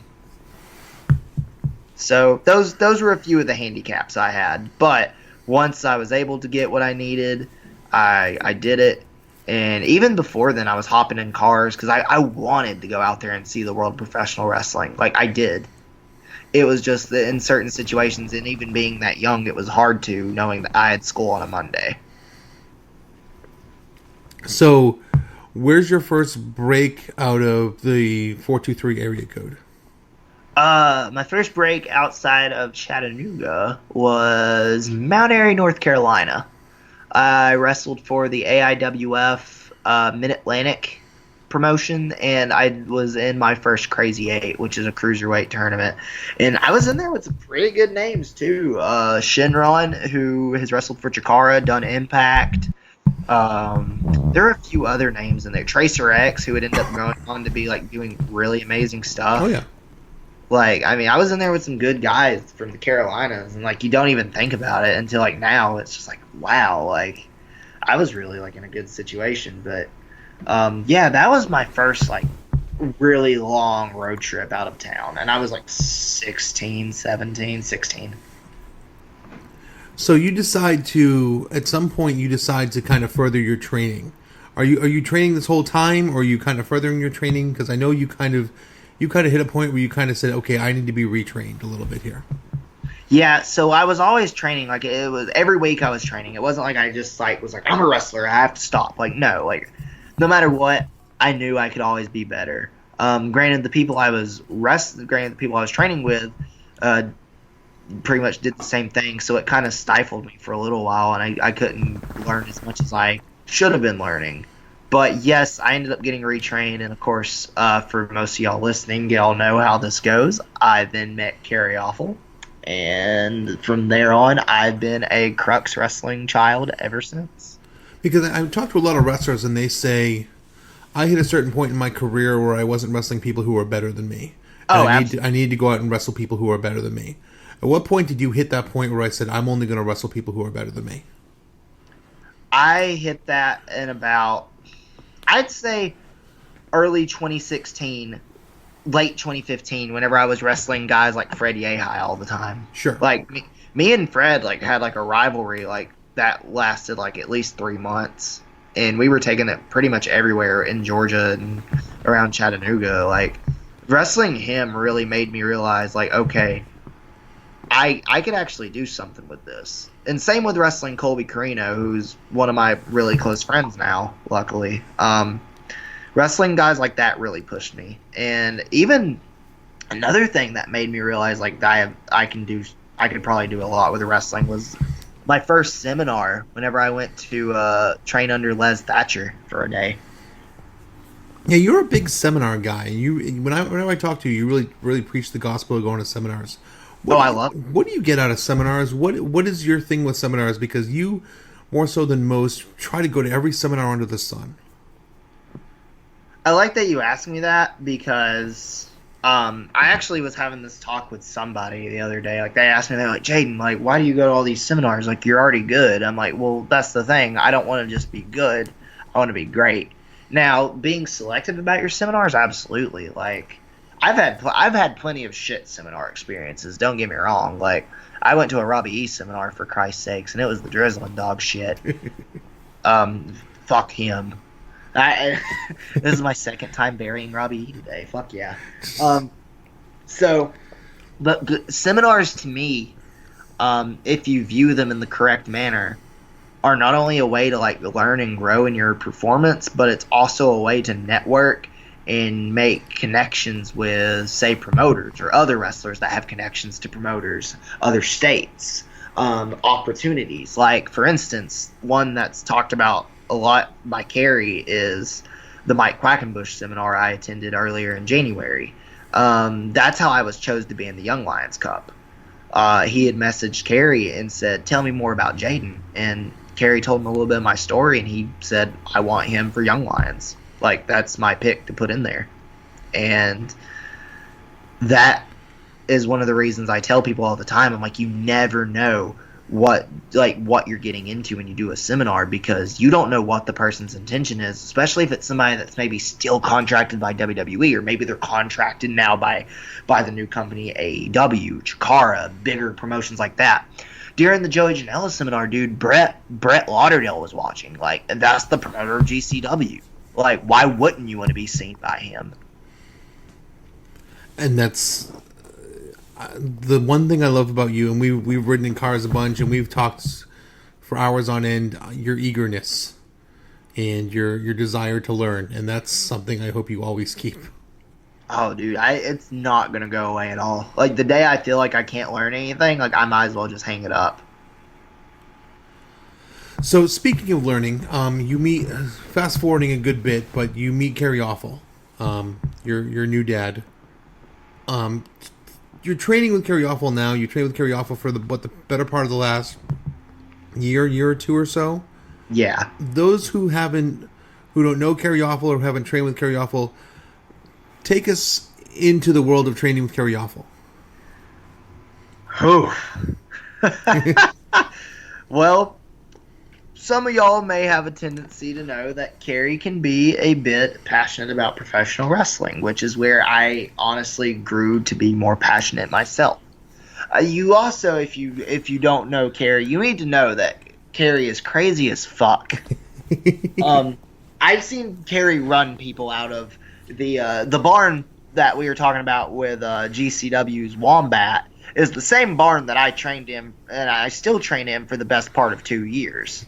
So those were a few of the handicaps I had, but once I was able to get what I needed, I did it. And even before then, I was hopping in cars because I wanted to go out there and see the world of professional wrestling. I did. It was just that in certain situations, and even being that young, it was hard to, knowing that I had school on a Monday. So, where's your first break out of the 423 area code? My first break outside of Chattanooga was Mount Airy, North Carolina. I wrestled for the AIWF Mid-Atlantic promotion, and I was in my first Crazy 8, which is a cruiserweight tournament. And I was in there with some pretty good names, too. Shinron, who has wrestled for Chikara, done Impact. There are a few other names in there. Tracer X, who would end up going on to be doing really amazing stuff. Oh, yeah. I was in there with some good guys from the Carolinas, and you don't even think about it until now. It's just wow, I was really in a good situation. But Yeah, that was my first like really long road trip out of town, and I was like 16, 17, 16. So you decide to, at some point, you decide to kind of further your training. Are you training this whole time, or are you kind of furthering your training? Because I know you kind of hit a point where you kind of said, okay, I need to be retrained a little bit here. Yeah, so I was always training. Like it was every week I was training. It wasn't like I just like was like I'm a wrestler. I have to stop. Like no, like no matter what, I knew I could always be better. Granted, granted the people I was training with, uh, pretty much did the same thing. So it kind of stifled me for a little while, and I couldn't learn as much as I should have been learning. But yes, I ended up getting retrained, and of course, for most of y'all listening, y'all know how this goes. I then met Carrie Awful, and from there on, I've been a Crux Wrestling child ever since. Because I've talked to a lot of wrestlers, and they say, I hit a certain point in my career where I wasn't wrestling people who were better than me. And Oh, I need to go out and wrestle people who are better than me. At what point did you hit that point where I said, I'm only going to wrestle people who are better than me? I hit that in about, I'd say, early 2016, late 2015, whenever I was wrestling guys like Fred Yehai all the time. Sure. Like me and Fred like had like a rivalry like that lasted like at least 3 months, and we were taking it pretty much everywhere in Georgia and around Chattanooga. Like wrestling him really made me realize like okay, I could actually do something with this. And same with wrestling Colby Carino, who's one of my really close friends now, luckily. Wrestling guys like that really pushed me. And even another thing that made me realize like I could probably do a lot with wrestling was my first seminar whenever I went to train under Les Thatcher for a day. Yeah, you're a big seminar guy. Whenever I talk to you, you really preach the gospel of going to seminars. I love it. What do you get out of seminars? What is your thing with seminars? Because you, more so than most, try to go to every seminar under the sun. I like that you asked me that because I actually was having this talk with somebody the other day. Like they asked me, they're like, Jaden, like, why do you go to all these seminars? Like you're already good. I'm like, well, that's the thing. I don't want to just be good. I want to be great. Now, being selective about your seminars, absolutely. Like I've had plenty of shit seminar experiences. Don't get me wrong. Like I went to a Robbie E seminar for Christ's sakes, and it was the drizzling dog shit. Fuck him. This is my second time burying Robbie E today. Fuck yeah. But seminars to me, if you view them in the correct manner, are not only a way to like learn and grow in your performance, but it's also a way to network and make connections with, say, promoters or other wrestlers that have connections to promoters, other states, opportunities. Like, for instance, one that's talked about a lot by Carrie is the Mike Quackenbush seminar I attended earlier in January. That's how I was chosen to be in the Young Lions Cup. He had messaged Carrie and said, tell me more about Jaden. And Carrie told him a little bit of my story, and he said, I want him for Young Lions. Like, that's my pick to put in there. And that is one of the reasons I tell people all the time. I'm like, you never know what you're getting into when you do a seminar, because you don't know what the person's intention is, especially if it's somebody that's maybe still contracted by WWE, or maybe they're contracted now by the new company AEW, Chikara, bigger promotions like that. During the Joey Janela seminar, dude, Brett Lauderdale was watching. Like, and that's the promoter of GCW. Like, why wouldn't you want to be seen by him? And that's the one thing I love about you. And we've ridden in cars a bunch, and we've talked for hours on end. Your eagerness and your desire to learn, and that's something I hope you always keep. Oh, dude, it's not gonna go away at all. Like the day I feel like I can't learn anything, like I might as well just hang it up. So speaking of learning, you meet, fast forwarding a good bit, but you meet Carrie Awful, your new dad. You're training with Carrie Awful now. You train with Carrie Awful for the better part of the last year or two or so. Yeah. Those who don't know Carrie Awful or haven't trained with Carrie Awful, take us into the world of training with Carrie Awful. Well, some of y'all may have a tendency to know that Carrie can be a bit passionate about professional wrestling, which is where I honestly grew to be more passionate myself. You also, if you don't know Carrie, you need to know that Carrie is crazy as fuck. I've seen Carrie run people out of the barn that we were talking about with GCW's Wombat is the same barn that I trained him, and I still train him for the best part of 2 years.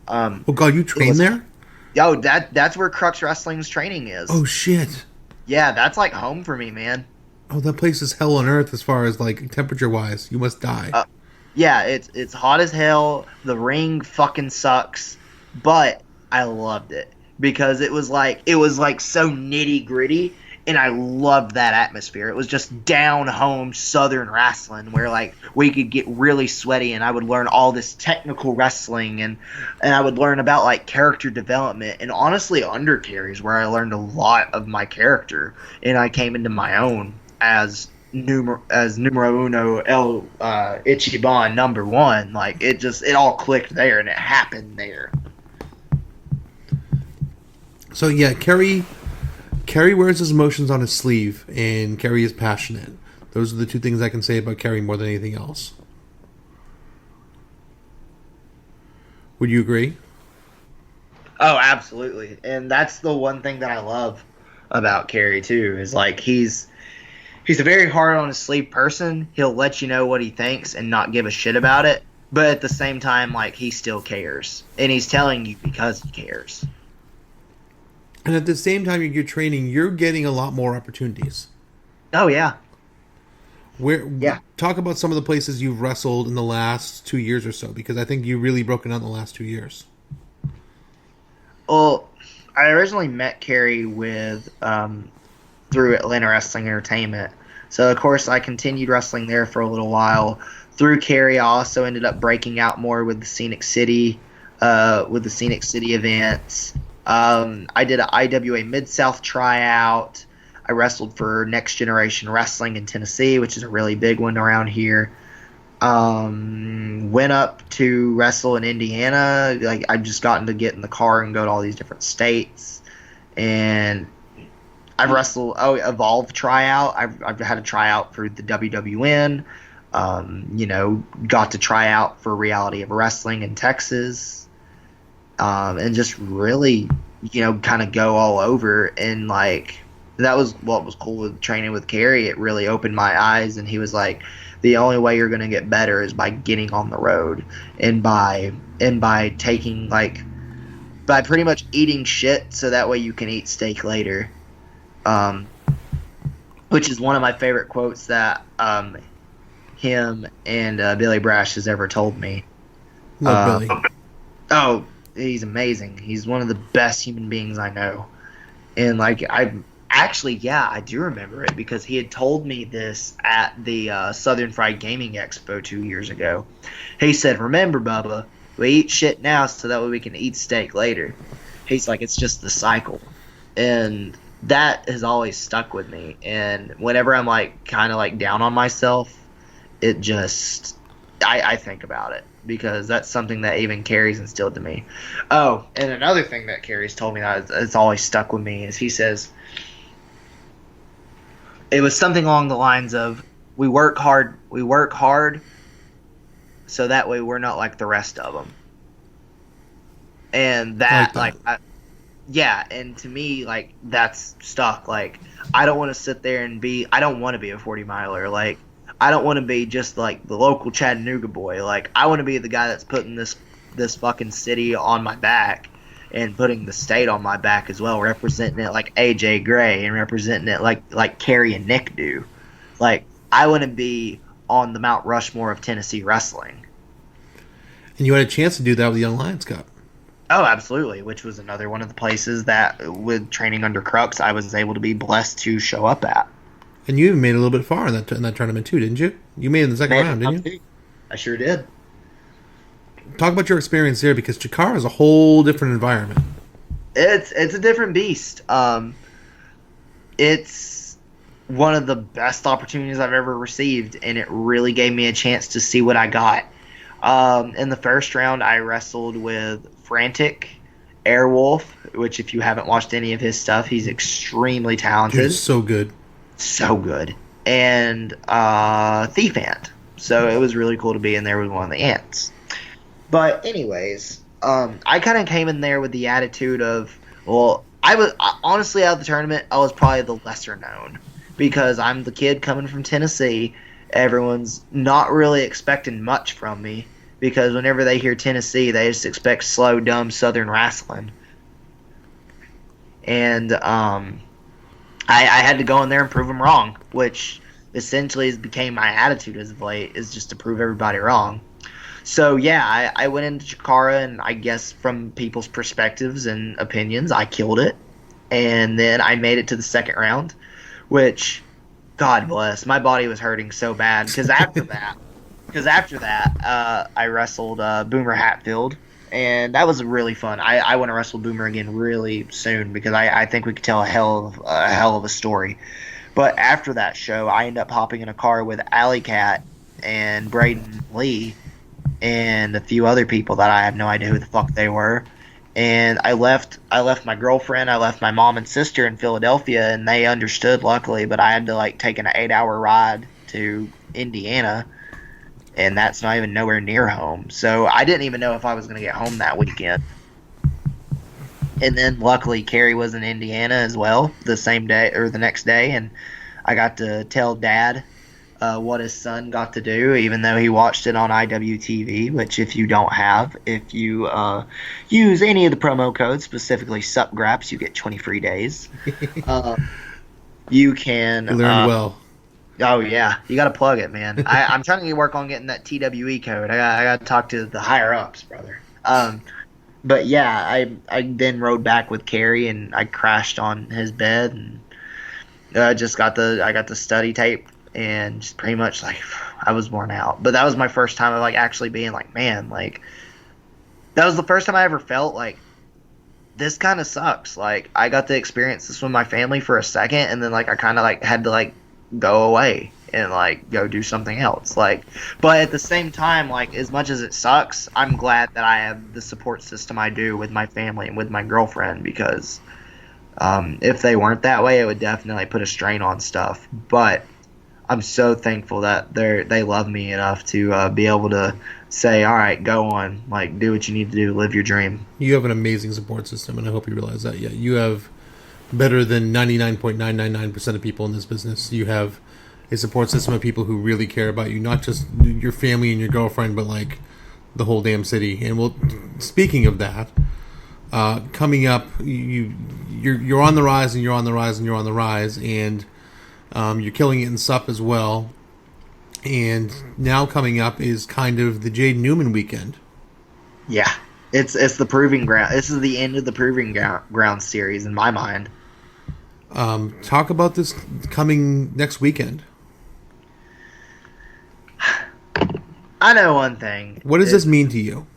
Oh God, you train there? Yo, that's where Crux Wrestling's training is. Oh shit. Yeah, that's like home for me, man. Oh, that place is hell on earth as far as like temperature wise. You must die. Yeah, it's hot as hell. The ring fucking sucks, but I loved it because it was like so nitty gritty, and I loved that atmosphere. It was just down home Southern wrestling where like we could get really sweaty, and I would learn all this technical wrestling, and I would learn about like character development, and honestly undercarries where I learned a lot of my character, and I came into my own as numero uno el Ichiban #1. Like it all clicked there, and it happened there. So yeah, Kerry wears his emotions on his sleeve, and Kerry is passionate. Those are the two things I can say about Kerry more than anything else. Would you agree? Oh, absolutely. And that's the one thing that I love about Kerry too, is like he's a very hard on his sleeve person. He'll let you know what he thinks and not give a shit about it, but at the same time, like, he still cares, and he's telling you because he cares. And at the same time you're training, you're getting a lot more opportunities. Oh yeah. Talk about some of the places you've wrestled in the last 2 years or so, because I think you've really broken out in the last 2 years. Well, I originally met Kerry through Atlanta Wrestling Entertainment. So, of course, I continued wrestling there for a little while. Through Kerry, I also ended up breaking out more with the Scenic City events. I did an IWA Mid-South tryout. I wrestled for Next Generation Wrestling in Tennessee, which is a really big one around here. Went up to wrestle in Indiana. Like, I've just gotten to get in the car and go to all these different states. And I've wrestled Evolve tryout. I've had a tryout for the WWN. Got to try out for Reality of Wrestling in Texas. And just really, kind of go all over. And like, that was what was cool with training with Kerry. It really opened my eyes, and he was like, the only way you're going to get better is by getting on the road and by taking by pretty much eating shit so that way you can eat steak later. Which is one of my favorite quotes that him and Billy Brash has ever told me. Love Billy. Oh, he's amazing. He's one of the best human beings I know. And like, I do remember it because he had told me this at the Southern Fried Gaming Expo 2 years ago. He said, "Remember, Bubba, we eat shit now so that way we can eat steak later." He's like, it's just the cycle. And that has always stuck with me. And whenever I'm like kind of like down on myself, it just I think about it because that's something that even Kerry's instilled to me. Oh, and another thing that Kerry's told me that it's always stuck with me is he says it was something along the lines of we work hard so that way we're not like the rest of them. And that yeah, and to me, like, that's stuck. Like, I don't want to sit there and I don't want to be a 40-miler. Like, I don't want to be just, like, the local Chattanooga boy. Like, I want to be the guy that's putting this fucking city on my back and putting the state on my back as well, representing it like AJ Gray and representing it like Kerry and Nick do. Like, I want to be on the Mount Rushmore of Tennessee wrestling. And you had a chance to do that with the Young Lions Cup. Oh, absolutely, which was another one of the places that, with training under Crux, I was able to be blessed to show up at. And you even made it a little bit far in that tournament too, didn't you? You made it in the second round, didn't you? I sure did. Talk about your experience there, because Chikara is a whole different environment. It's a different beast. It's one of the best opportunities I've ever received, and it really gave me a chance to see what I got. In the first round, I wrestled with Frantic, Airwolf, which if you haven't watched any of his stuff, he's extremely talented. Dude, so good. So good. And Thief Ant. So it was really cool to be in there with one of the ants. But anyways, I kind of came in there with the attitude of, well, honestly, out of the tournament, I was probably the lesser known because I'm the kid coming from Tennessee. Everyone's not really expecting much from me because whenever they hear Tennessee, they just expect slow, dumb Southern wrestling. And I had to go in there and prove them wrong, which essentially has became my attitude as of late, is just to prove everybody wrong. So yeah, I went into Chikara, and I guess from people's perspectives and opinions, I killed it. And then I made it to the second round, which, God bless, my body was hurting so bad because after that, I wrestled Boomer Hatfield, and that was really fun. I want to wrestle Boomer again really soon because I think we could tell a hell of a story. But after that show, I ended up hopping in a car with Alley Cat and Braden Lee and a few other people that I have no idea who the fuck they were. And I left my girlfriend, I left my mom and sister in Philadelphia, and they understood, luckily, but I had to take an 8-hour ride to Indiana, and that's not even nowhere near home. So I didn't even know if I was going to get home that weekend. And then luckily Carrie was in Indiana as well the same day or the next day, and I got to tell Dad what his son got to do, even though he watched it on IWTV, which if you don't have, if you use any of the promo codes, specifically SUPGRAPS, you get 20 free days. You can... You learned well. Oh, yeah. You got to plug it, man. I'm trying to work on getting that TWE code. I got to talk to the higher-ups, brother. But yeah, I then rode back with Carrie, and I crashed on his bed, and I got the study tape, and just pretty much I was worn out. But that was my first time of actually being man, that was the first time I ever felt this kind of sucks. I got to experience this with my family for a second, and then I kind of had to go away and go do something else. But at the same time, as much as it sucks, I'm glad that I have the support system I do with my family and with my girlfriend, because if they weren't that way, it would definitely put a strain on stuff. But I'm so thankful that they love me enough to be able to say, all right, go on, do what you need to do, live your dream. You have an amazing support system, and I hope you realize that. Yeah, you have better than 99.999% of people in this business. You have a support system of people who really care about you, not just your family and your girlfriend, but the whole damn city. And speaking of that, coming up, you're on the rise, and you're on the rise, and you're on the rise, and you're killing it in SUP as well. And now coming up is kind of the Jaden Newman weekend. Yeah, it's the proving ground. This is the end of the proving ground series in my mind. Talk about this coming next weekend. I know one thing. What does this mean to you?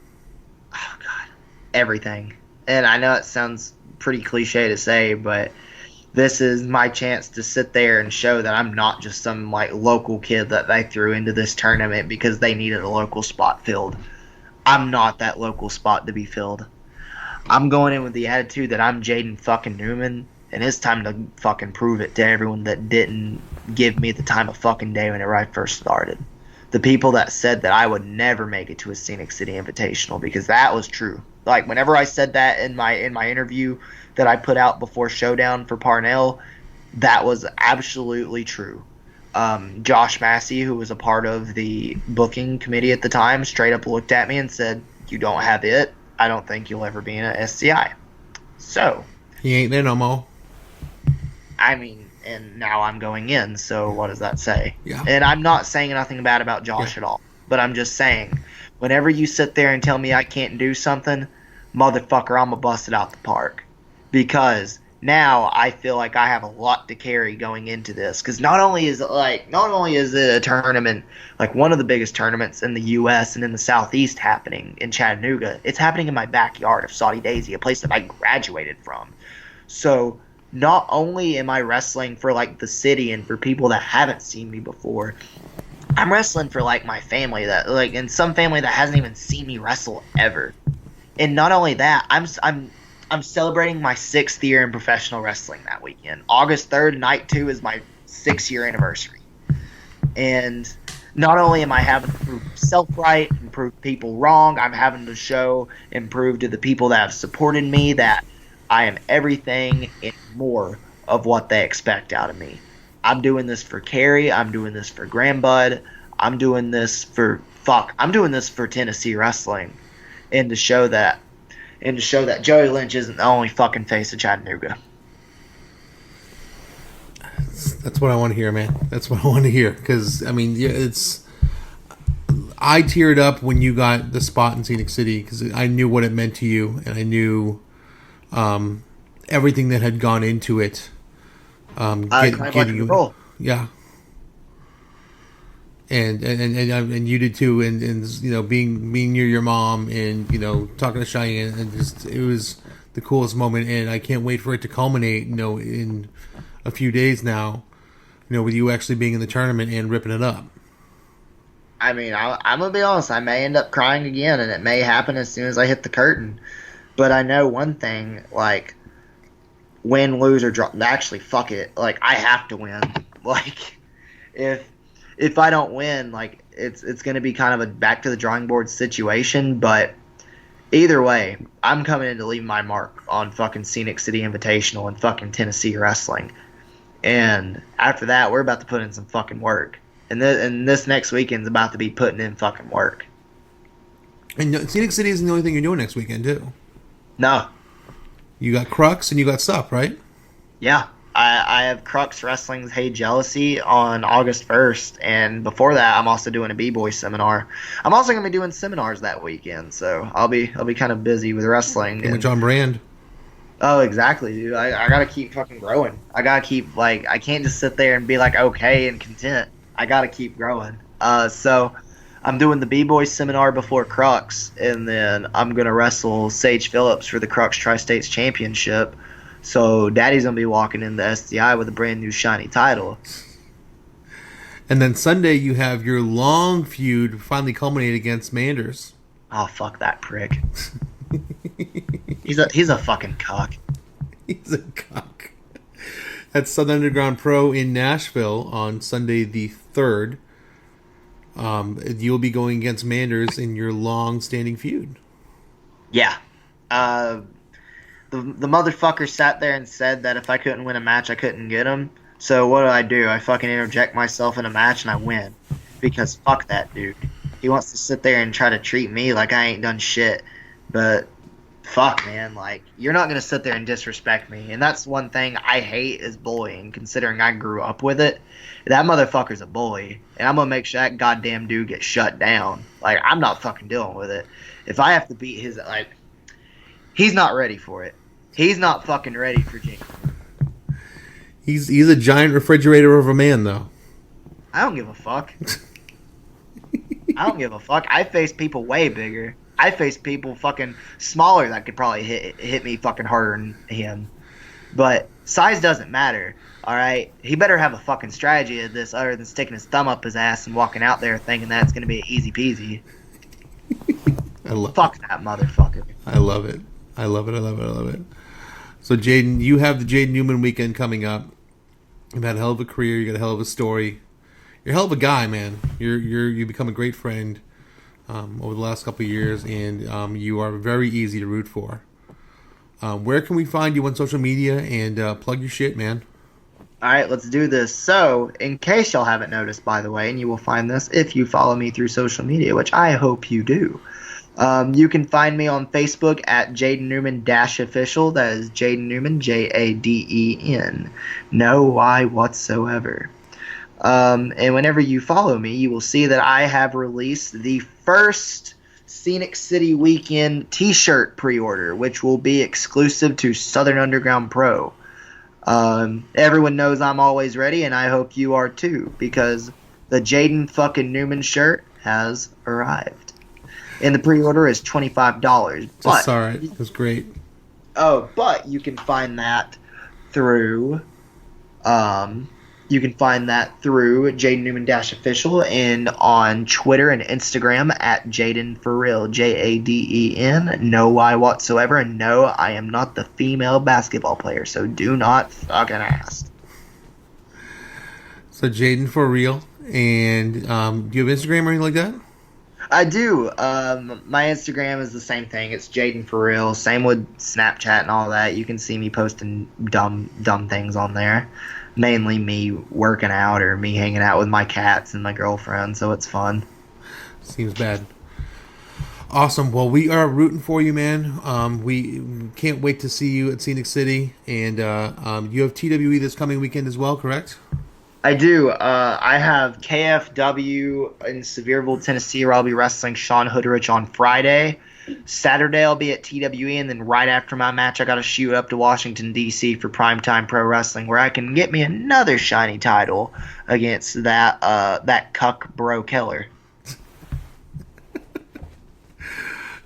Oh, God. Everything. And I know it sounds pretty cliche to say, but this is my chance to sit there and show that I'm not just some local kid that they threw into this tournament because they needed a local spot filled. I'm not that local spot to be filled. I'm going in with the attitude that I'm Jaden fucking Newman, and it's time to fucking prove it to everyone that didn't give me the time of fucking day whenever I first started. The people that said that I would never make it to a Scenic City Invitational, because that was true. Whenever I said that in my interview that I put out before Showdown for Parnell, that was absolutely true. Josh Massey, who was a part of the booking committee at the time, straight up looked at me and said, "You don't have it. I don't think you'll ever be in an SCI." So he ain't there no more. I mean, and now I'm going in, so what does that say? Yeah. And I'm not saying nothing bad about Josh at all, but I'm just saying, whenever you sit there and tell me I can't do something, motherfucker, I'm gonna bust it out the park. Because now I feel like I have a lot to carry going into this. Because not only is it a tournament, one of the biggest tournaments in the U.S. and in the Southeast happening in Chattanooga, it's happening in my backyard of Saudi Daisy, a place that I graduated from. So not only am I wrestling for the city and for people that haven't seen me before, I'm wrestling for my family that and some family that hasn't even seen me wrestle ever. And not only that, I'm celebrating my 6th year in professional wrestling that weekend. August 3rd, night 2 is my 6-year anniversary. And not only am I having to prove myself right and prove people wrong, I'm having to show and prove to the people that have supported me that I am everything and more of what they expect out of me. I'm doing this for Carrie. I'm doing this for Grandbud. I'm doing this for Tennessee wrestling, and to show that Joey Lynch isn't the only fucking face of Chattanooga. That's what I want to hear, man. That's what I want to hear. Because, I mean, I teared up when you got the spot in Scenic City because I knew what it meant to you, and I knew everything that had gone into it. Getting you, yeah. And you did too, and you know, being near your mom, and you know, talking to Cheyenne, and just it was the coolest moment, and I can't wait for it to culminate. You know, in a few days now, you know, with you actually being in the tournament and ripping it up. I mean, I'm gonna be honest. I may end up crying again, and it may happen as soon as I hit the curtain. But I know one thing: like, win, lose, or draw. Actually, fuck it. Like, I have to win. Like, if I don't win, like, it's gonna be kind of a back to the drawing board situation. But either way, I'm coming in to leave my mark on fucking Scenic City Invitational and fucking Tennessee wrestling. And after that, we're about to put in some fucking work. And this next weekend's about to be putting in fucking work. And Scenic City isn't the only thing you're doing next weekend, too. No. You got Crux and you got S.U.P, right? Yeah. I have Crux Wrestling's Hey Jealousy on August 1st, and before that, I'm also doing a B-Boy seminar. I'm also going to be doing seminars that weekend, so I'll be kind of busy with wrestling. And John Brand. Oh, exactly, dude. I got to keep fucking growing. I got to keep, like, I can't just sit there and be, like, okay and content. I got to keep growing. So I'm doing the B-Boy seminar before Crux, and then I'm going to wrestle Sage Phillips for the Crux Tri-States Championship. So Daddy's going to be walking in the SDI with a brand new shiny title. And then Sunday you have your long feud finally culminate against Manders. Oh, fuck that prick. He's a fucking cock. He's a cock. At Southern Underground Pro in Nashville on Sunday the 3rd. You'll be going against Manders in your long-standing feud. Yeah. The motherfucker sat there and said that if I couldn't win a match, I couldn't get him. So what do? I fucking interject myself in a match and I win. Because fuck that dude. He wants to sit there and try to treat me like I ain't done shit. But fuck, man. Like, you're not going to sit there and disrespect me. And that's one thing I hate is bullying, considering I grew up with it. That motherfucker's a bully. And I'm going to make sure that goddamn dude gets shut down. Like, I'm not fucking dealing with it. If I have to beat his, like, he's not ready for it. He's not fucking ready for Jake. He's a giant refrigerator of a man, though. I don't give a fuck. I don't give a fuck. I face people way bigger. I face people fucking smaller that could probably hit me fucking harder than him. But size doesn't matter, all right? He better have a fucking strategy of this other than sticking his thumb up his ass and walking out there thinking that's going to be easy peasy. Fuck that motherfucker. I love it. I love it. So, Jaden, you have the Jaden Newman weekend coming up. You've had a hell of a career. You got a hell of a story. You're a hell of a guy, man. You become a great friend over the last couple of years, and you are very easy to root for. Where can we find you on social media and plug your shit, man? All right, let's do this. So, in case y'all haven't noticed, by the way, and you will find this if you follow me through social media, which I hope you do. You can find me on Facebook at Jaden Newman -official. That is Jaden Newman, Jaden. No Y whatsoever. And whenever you follow me, you will see that I have released the first Scenic City Weekend t-shirt pre-order, which will be exclusive to Southern Underground Pro. Everyone knows I'm always ready, and I hope you are too, because the Jaden fucking Newman shirt has arrived. And the pre-order is $25. That's all right. That's great. Oh, but you can find that through You can find that through Jaden Newman Official and on Twitter and Instagram at Jaden for real, Jaden. No Y whatsoever, and no, I am not the female basketball player, so do not fucking ask. So Jaden for real, and do you have Instagram or anything like that? I do. My Instagram is the same thing. It's Jaden for real. Same with Snapchat and all that. You can see me posting dumb things on there. Mainly me working out or me hanging out with my cats and my girlfriend, so it's fun. Seems bad. Awesome. Well, we are rooting for you, man. We can't wait to see you at Scenic City, and you have TWE this coming weekend as well, correct? I do. I have KFW in Sevierville, Tennessee, where I'll be wrestling Sean Hoodrich on Friday. Saturday, I'll be at TWE, and then right after my match, I got to shoot up to Washington, D.C. for Primetime Pro Wrestling, where I can get me another shiny title against that cuck bro killer.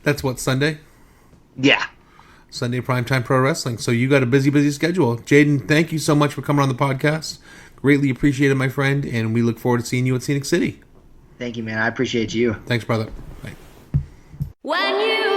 That's what, Sunday? Yeah. Sunday Primetime Pro Wrestling. So you got a busy schedule. Jaden, thank you so much for coming on the podcast. Greatly appreciated, my friend, and we look forward to seeing you at Scenic City. Thank you, man. I appreciate you. Thanks, brother. Bye. When you